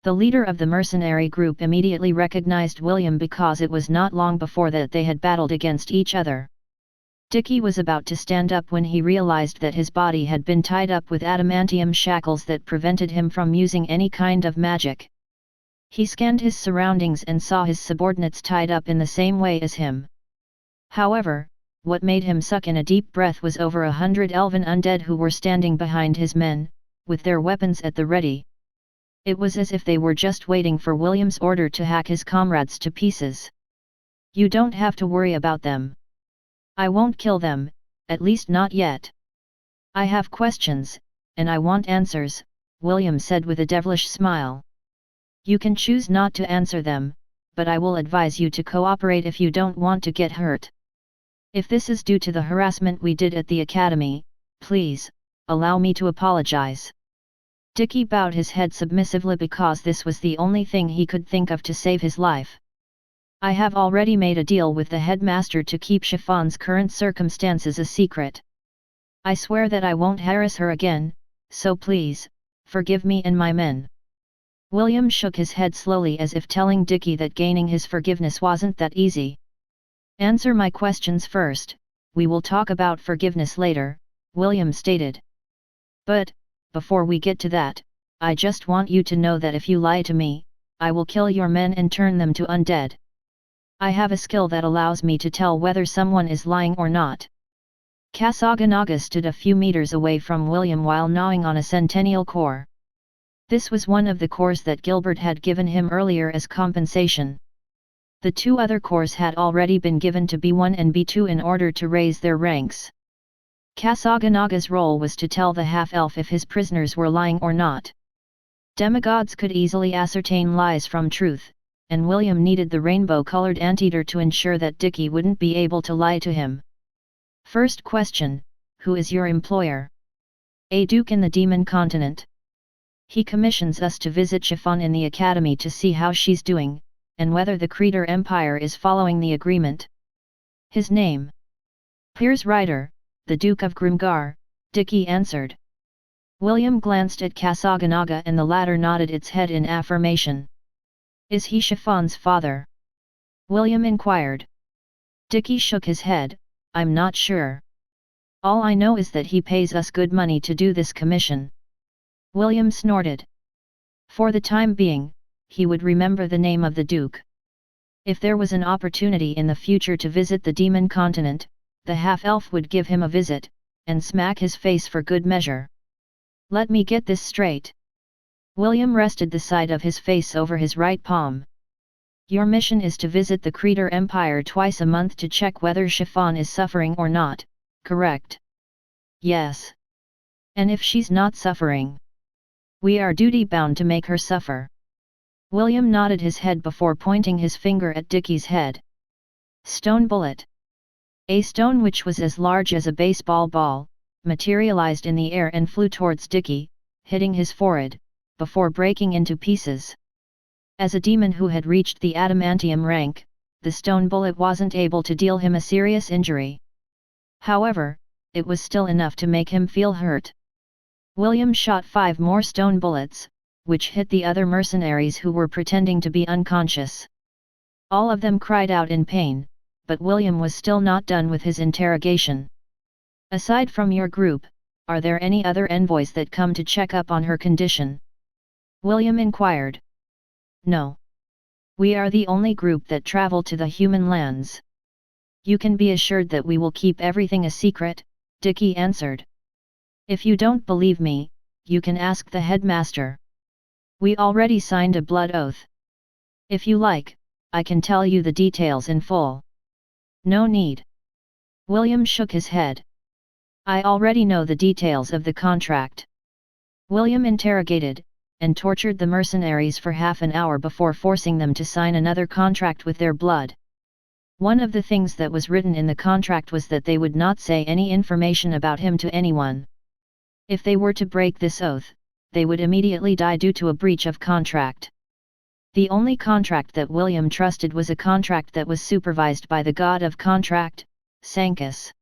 S1: The leader of the mercenary group immediately recognized William because it was not long before that they had battled against each other. Dickie was about to stand up when he realized that his body had been tied up with adamantium shackles that prevented him from using any kind of magic. He scanned his surroundings and saw his subordinates tied up in the same way as him. However, what made him suck in a deep breath was over 100 elven undead who were standing behind his men, with their weapons at the ready. It was as if they were just waiting for William's order to hack his comrades to pieces. You don't have to worry about them. I won't kill them, at least not yet. I have questions, and I want answers, William said with a devilish smile. You can choose not to answer them, but I will advise you to cooperate if you don't want to get hurt. If this is due to the harassment we did at the academy, please, allow me to apologize. Dickie bowed his head submissively because this was the only thing he could think of to save his life. I have already made a deal with the headmaster to keep Chiffon's current circumstances a secret. I swear that I won't harass her again, so please, forgive me and my men. William shook his head slowly as if telling Dickie that gaining his forgiveness wasn't that easy. Answer my questions first, we will talk about forgiveness later, William stated. But, before we get to that, I just want you to know that if you lie to me, I will kill your men and turn them to undead. I have a skill that allows me to tell whether someone is lying or not. Kasaganaga stood a few meters away from William while gnawing on a centennial core. This was one of the cores that Gilbert had given him earlier as compensation. The two other cores had already been given to B1 and B2 in order to raise their ranks. Kasaganaga's role was to tell the half-elf if his prisoners were lying or not. Demigods could easily ascertain lies from truth, and William needed the rainbow-colored anteater to ensure that Dickie wouldn't be able to lie to him. First question, who is your employer? A duke in the demon continent. He commissions us to visit Chiffon in the academy to see how she's doing, and whether the Creator Empire is following the agreement. His name? Piers Ryder, the Duke of Grimgar, Dickie answered. William glanced at Kasaganaga and the latter nodded its head in affirmation. Is he Chiffon's father? William inquired. Dickie shook his head, I'm not sure. All I know is that he pays us good money to do this commission. William snorted. For the time being, he would remember the name of the Duke. If there was an opportunity in the future to visit the demon continent, the half-elf would give him a visit, and smack his face for good measure. Let me get this straight. William rested the side of his face over his right palm. Your mission is to visit the Creator Empire twice a month to check whether Chiffon is suffering or not, correct? Yes. And if she's not suffering? We are duty-bound to make her suffer. William nodded his head before pointing his finger at Dickie's head. Stone bullet. A stone which was as large as a baseball ball, materialized in the air and flew towards Dickie, hitting his forehead, before breaking into pieces. As a demon who had reached the adamantium rank, the stone bullet wasn't able to deal him a serious injury. However, it was still enough to make him feel hurt. William shot 5 more stone bullets, which hit the other mercenaries who were pretending to be unconscious. All of them cried out in pain, but William was still not done with his interrogation. Aside from your group, are there any other envoys that come to check up on her condition? William inquired. No. We are the only group that travel to the human lands. You can be assured that we will keep everything a secret, Dickie answered. If you don't believe me, you can ask the headmaster. We already signed a blood oath. If you like, I can tell you the details in full. No need. William shook his head. I already know the details of the contract. William interrogated, and tortured the mercenaries for half an hour before forcing them to sign another contract with their blood. One of the things that was written in the contract was that they would not say any information about him to anyone. If they were to break this oath, they would immediately die due to a breach of contract. The only contract that William trusted was a contract that was supervised by the god of contract, Sancus.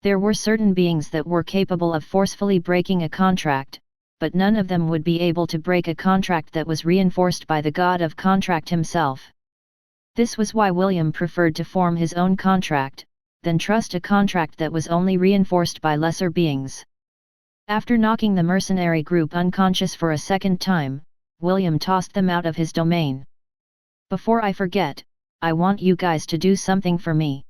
S1: There were certain beings that were capable of forcefully breaking a contract, but none of them would be able to break a contract that was reinforced by the god of contract himself. This was why William preferred to form his own contract, than trust a contract that was only reinforced by lesser beings. After knocking the mercenary group unconscious for a second time, William tossed them out of his domain. Before I forget, I want you guys to do something for me.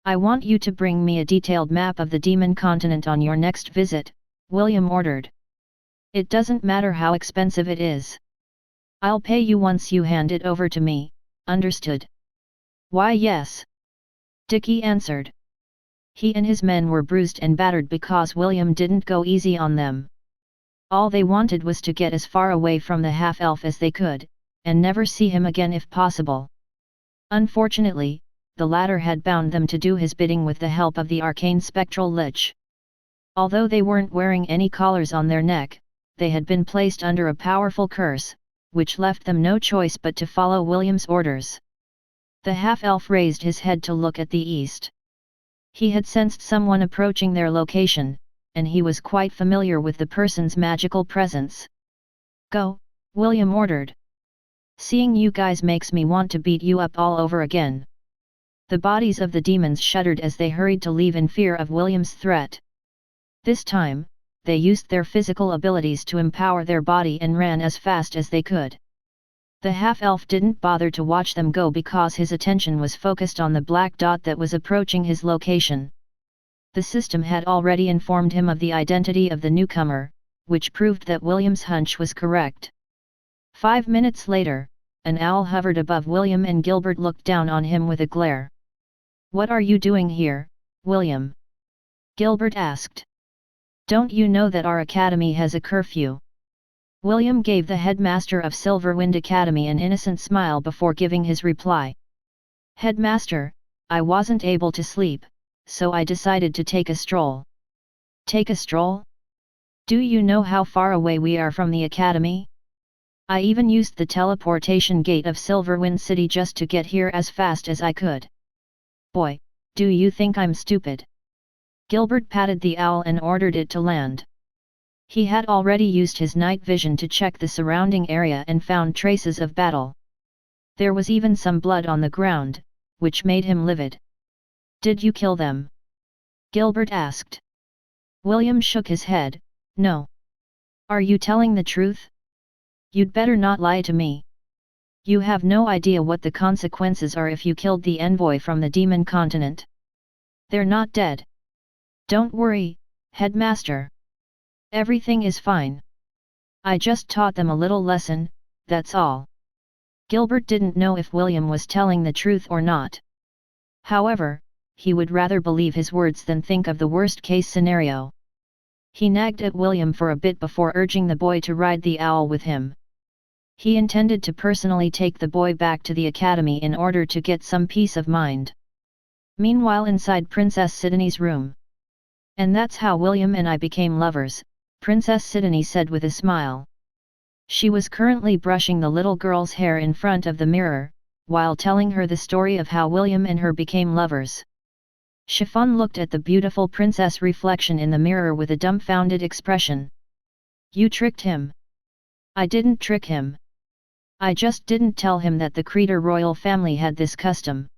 S1: I want you to bring me a detailed map of the demon continent on your next visit, William ordered. It doesn't matter how expensive it is. I'll pay you once you hand it over to me, understood? Why yes. Dickie answered. He and his men were bruised and battered because William didn't go easy on them. All they wanted was to get as far away from the half-elf as they could, and never see him again if possible. Unfortunately, the latter had bound them to do his bidding with the help of the arcane spectral lich. Although they weren't wearing any collars on their neck, they had been placed under a powerful curse, which left them no choice but to follow William's orders. The half-elf raised his head to look at the east. He had sensed someone approaching their location, and he was quite familiar with the person's magical presence. Go, William ordered. Seeing you guys makes me want to beat you up all over again. The bodies of the demons shuddered as they hurried to leave in fear of William's threat. This time, they used their physical abilities to empower their body and ran as fast as they could. The half-elf didn't bother to watch them go because his attention was focused on the black dot that was approaching his location. The system had already informed him of the identity of the newcomer, which proved that William's hunch was correct. 5 minutes later, an owl hovered above William and Gilbert looked down on him with a glare. What are you doing here, William? Gilbert asked. Don't you know that our academy has a curfew? William gave the headmaster of Silverwind Academy an innocent smile before giving his reply. Headmaster, I wasn't able to sleep, so I decided to take a stroll. Take a stroll? Do you know how far away we are from the academy? I even used the teleportation gate of Silverwind City just to get here as fast as I could. Boy, do you think I'm stupid? Gilbert patted the owl and ordered it to land. He had already used his night vision to check the surrounding area and found traces of battle. There was even some blood on the ground, which made him livid. Did you kill them? Gilbert asked. William shook his head. No. Are you telling the truth? You'd better not lie to me. You have no idea what the consequences are if you killed the envoy from the demon continent. They're not dead. Don't worry, headmaster. Everything is fine. I just taught them a little lesson, that's all. Gilbert didn't know if William was telling the truth or not. However, he would rather believe his words than think of the worst-case scenario. He nagged at William for a bit before urging the boy to ride the owl with him. He intended to personally take the boy back to the academy in order to get some peace of mind. Meanwhile, inside Princess Sidney's room. And that's how William and I became lovers, Princess Sidney said with a smile. She was currently brushing the little girl's hair in front of the mirror, while telling her the story of how William and her became lovers. Chiffon looked at the beautiful princess reflection in the mirror with a dumbfounded expression. You tricked him. I didn't trick him. I just didn't tell him that the Creator royal family had this custom.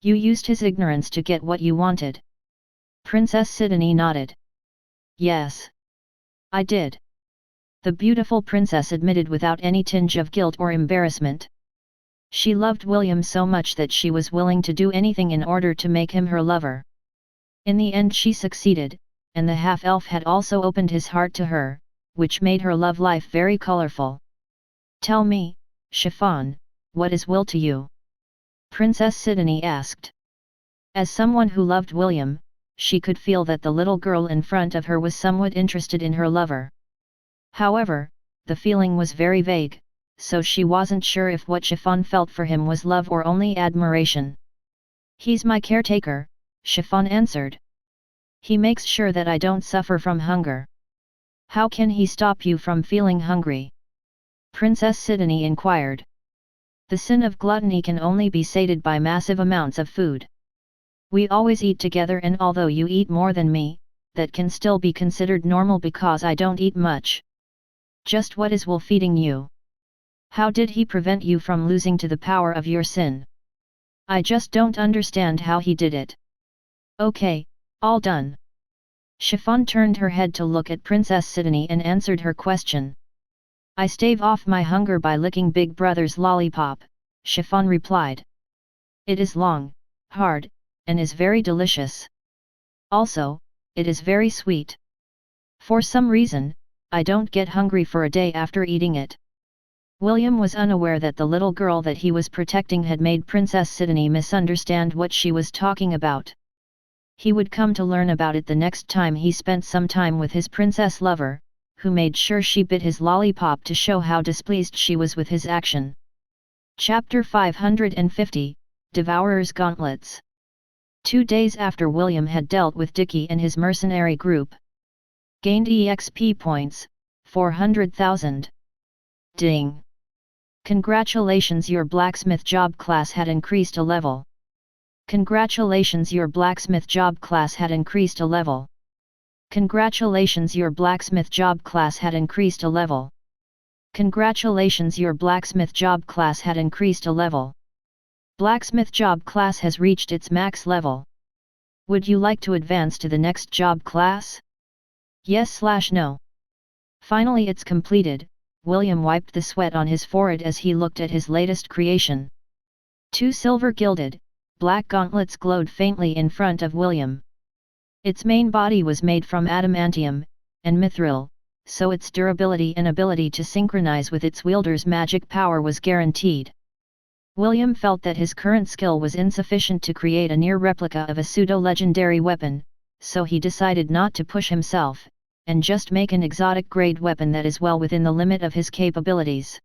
S1: You used his ignorance to get what you wanted. Princess Sidney nodded. Yes. I did. The beautiful princess admitted without any tinge of guilt or embarrassment. She loved William so much that she was willing to do anything in order to make him her lover. In the end she succeeded, and the half-elf had also opened his heart to her, which made her love life very colorful. Tell me, Chiffon, what is Will to you? Princess Sidney asked. As someone who loved William, she could feel that the little girl in front of her was somewhat interested in her lover. However, the feeling was very vague, so she wasn't sure if what Chiffon felt for him was love or only admiration. He's my caretaker, Chiffon answered. He makes sure that I don't suffer from hunger. How can he stop you from feeling hungry? Princess Sidney inquired. The sin of gluttony can only be sated by massive amounts of food. We always eat together, and although you eat more than me, that can still be considered normal because I don't eat much. Just what is Will feeding you? How did he prevent you from losing to the power of your sin? I just don't understand how he did it. Okay, all done. Chiffon turned her head to look at Princess Sidney and answered her question. I stave off my hunger by licking Big Brother's lollipop, Chiffon replied. It is long, hard, and is very delicious. Also, it is very sweet. For some reason, I don't get hungry for a day after eating it. William was unaware that the little girl that he was protecting had made Princess Sidonie misunderstand what she was talking about. He would come to learn about it the next time he spent some time with his princess lover, who made sure she bit his lollipop to show how displeased she was with his action. Chapter 550, Devourer's Gauntlets. 2 days after William had dealt with Dicky and his mercenary group. Gained EXP points, 400,000. Ding! Congratulations, your blacksmith job class had increased a level. Congratulations, your blacksmith job class had increased a level. Congratulations, your blacksmith job class had increased a level. Congratulations, your blacksmith job class had increased a level. Blacksmith job class has reached its max level. Would you like to advance to the next job class? Yes/no. Finally it's completed. William wiped the sweat on his forehead as he looked at his latest creation. 2 silver gilded, black gauntlets glowed faintly in front of William. Its main body was made from adamantium and mithril, so its durability and ability to synchronize with its wielder's magic power was guaranteed. William felt that his current skill was insufficient to create a near replica of a pseudo-legendary weapon, so he decided not to push himself, and just make an exotic grade weapon that is well within the limit of his capabilities.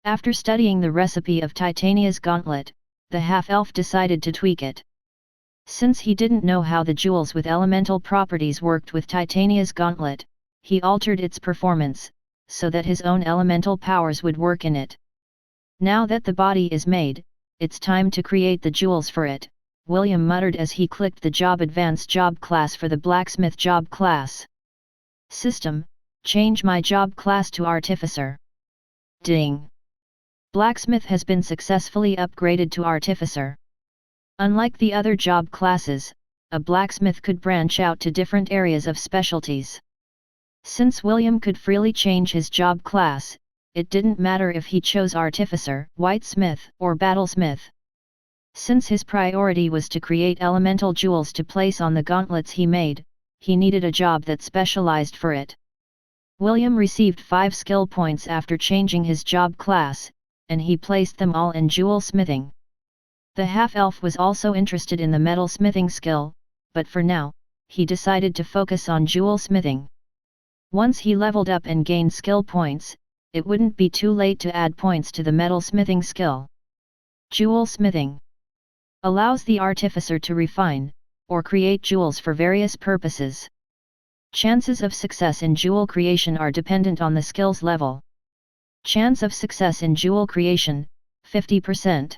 S1: After studying the recipe of Titania's gauntlet, the half-elf decided to tweak it. Since he didn't know how the jewels with elemental properties worked with Titania's gauntlet, he altered its performance, so that his own elemental powers would work in it. Now that the body is made, it's time to create the jewels for it, William muttered as he clicked the Job Advanced job class for the blacksmith job class. System, change my job class to Artificer. Ding! Blacksmith has been successfully upgraded to Artificer. Unlike the other job classes, a blacksmith could branch out to different areas of specialties. Since William could freely change his job class, it didn't matter if he chose Artificer, Whitesmith, or Battlesmith. Since his priority was to create elemental jewels to place on the gauntlets he made, he needed a job that specialized for it. William received 5 skill points after changing his job class, and he placed them all in jewel smithing. The half-elf was also interested in the metal smithing skill, but for now, he decided to focus on jewel smithing. Once he leveled up and gained skill points, it wouldn't be too late to add points to the metal smithing skill. Jewel smithing allows the artificer to refine, or create jewels for various purposes. Chances of success in jewel creation are dependent on the skill's level. Chance of success in jewel creation, 50%.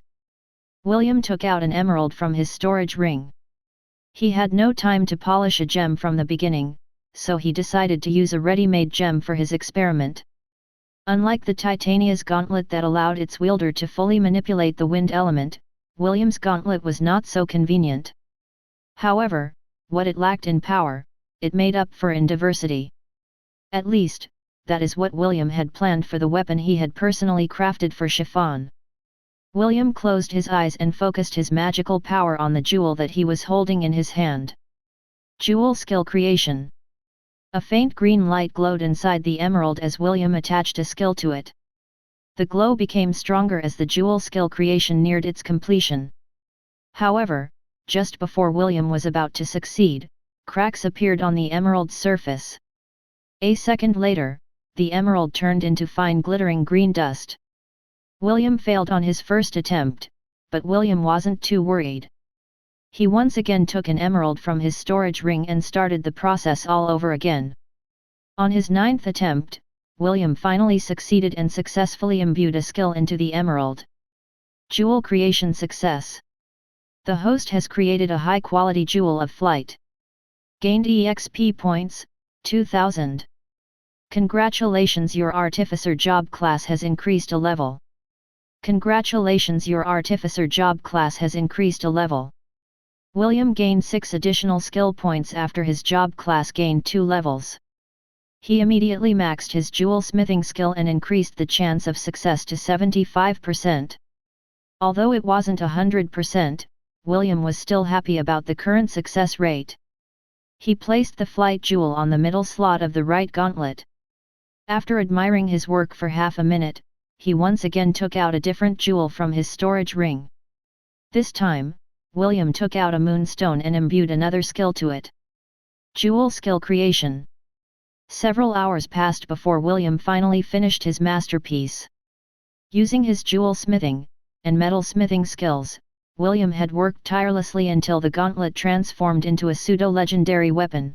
S1: William took out an emerald from his storage ring. He had no time to polish a gem from the beginning, so he decided to use a ready-made gem for his experiment. Unlike the Titania's gauntlet that allowed its wielder to fully manipulate the wind element, William's gauntlet was not so convenient. However, what it lacked in power, it made up for in diversity. At least, that is what William had planned for the weapon he had personally crafted for Chiffon. William closed his eyes and focused his magical power on the jewel that he was holding in his hand. Jewel skill creation. A faint green light glowed inside the emerald as William attached a skill to it. The glow became stronger as the jewel skill creation neared its completion. However, just before William was about to succeed, cracks appeared on the emerald's surface. A second later, the emerald turned into fine glittering green dust. William failed on his first attempt, but William wasn't too worried. He once again took an emerald from his storage ring and started the process all over again. On his 9th attempt, William finally succeeded and successfully imbued a skill into the emerald. Jewel creation success. The host has created a high-quality jewel of flight. Gained EXP points, 2000. Congratulations, your Artificer job class has increased a level. Congratulations, your Artificer job class has increased a level. William gained 6 additional skill points after his job class gained 2 levels. He immediately maxed his jewel smithing skill and increased the chance of success to 75%. Although it wasn't 100%, William was still happy about the current success rate. He placed the flight jewel on the middle slot of the right gauntlet. After admiring his work for half a minute, he once again took out a different jewel from his storage ring. This time, William took out a moonstone and imbued another skill to it. Jewel skill creation. Several hours passed before William finally finished his masterpiece. Using his jewel smithing and metal smithing skills, William had worked tirelessly until the gauntlet transformed into a pseudo-legendary weapon.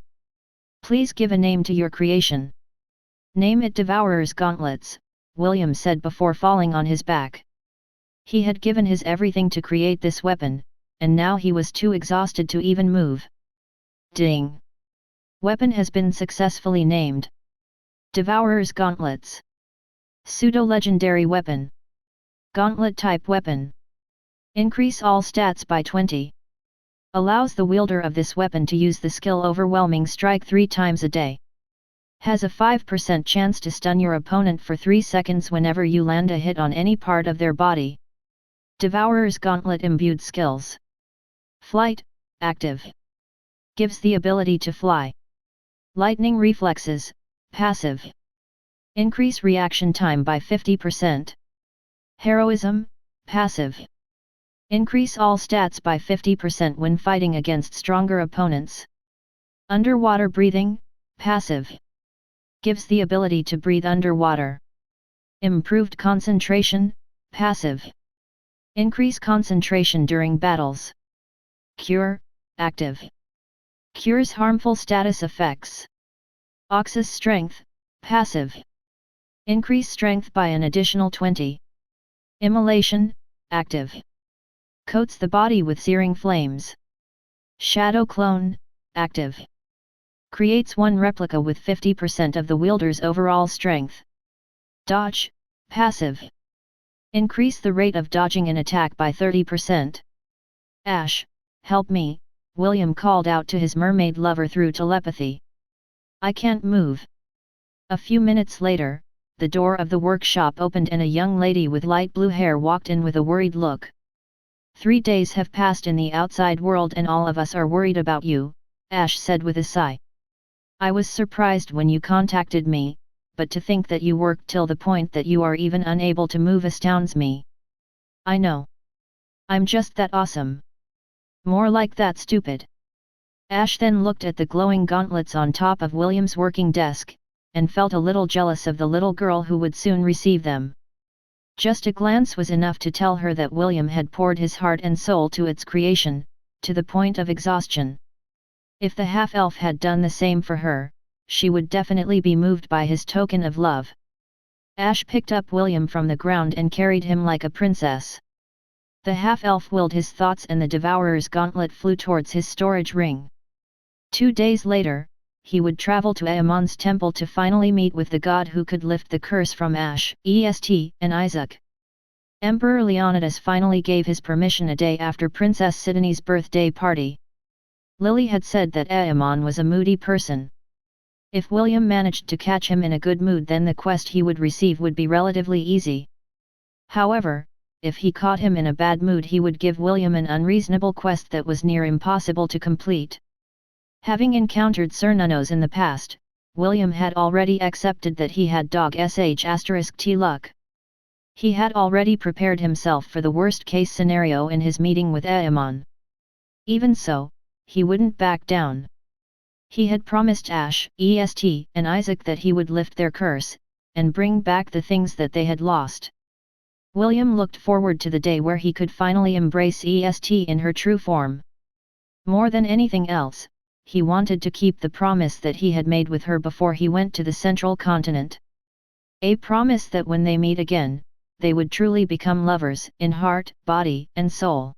S1: Please give a name to your creation. Name it Devourer's Gauntlets, William said before falling on his back. He had given his everything to create this weapon, and now he was too exhausted to even move. Ding! Weapon has been successfully named. Devourer's Gauntlets. Pseudo-legendary weapon. Gauntlet type weapon. Increase all stats by 20. Allows the wielder of this weapon to use the skill Overwhelming Strike 3 times a day. Has a 5% chance to stun your opponent for 3 seconds whenever you land a hit on any part of their body. Devourer's Gauntlet imbued skills. Flight, active. Gives the ability to fly. Lightning reflexes, passive. Increase reaction time by 50%. Heroism, passive. Increase all stats by 50% when fighting against stronger opponents. Underwater breathing, passive. Gives the ability to breathe underwater. Improved concentration, passive. Increase concentration during battles. Cure, active. Cures harmful status effects. Oxus strength, passive. Increase strength by an additional 20. Immolation, active. Coats the body with searing flames. Shadow clone, active. Creates one replica with 50% of the wielder's overall strength. Dodge, passive. Increase the rate of dodging an attack by 30%. Ash, help me, William called out to his mermaid lover through telepathy. I can't move. A few minutes later, the door of the workshop opened and a young lady with light blue hair walked in with a worried look. 3 days have passed in the outside world and all of us are worried about you, Ash said with a sigh. I was surprised when you contacted me, but to think that you worked till the point that you are even unable to move astounds me. I know. I'm just that awesome. More like that stupid. Ash then looked at the glowing gauntlets on top of William's working desk, and felt a little jealous of the little girl who would soon receive them. Just a glance was enough to tell her that William had poured his heart and soul to its creation, to the point of exhaustion. If the half-elf had done the same for her, she would definitely be moved by his token of love. Ash picked up William from the ground and carried him like a princess. The half-elf willed his thoughts and the Devourer's gauntlet flew towards his storage ring. 2 days later, he would travel to Aemon's temple to finally meet with the god who could lift the curse from Ash, Est, and Isaac. Emperor Leonidas finally gave his permission a day after Princess Sidonie's birthday party. Lily had said that Aemon was a moody person. If William managed to catch him in a good mood, then the quest he would receive would be relatively easy. However, if he caught him in a bad mood, he would give William an unreasonable quest that was near impossible to complete. Having encountered Cernunos in the past, William had already accepted that he had dog sh*t luck. He had already prepared himself for the worst-case scenario in his meeting with Aemon. Even so, he wouldn't back down. He had promised Ash, Est, and Isaac that he would lift their curse, and bring back the things that they had lost. William looked forward to the day where he could finally embrace Est in her true form. More than anything else, he wanted to keep the promise that he had made with her before he went to the central continent. A promise that when they meet again, they would truly become lovers in heart, body, and soul.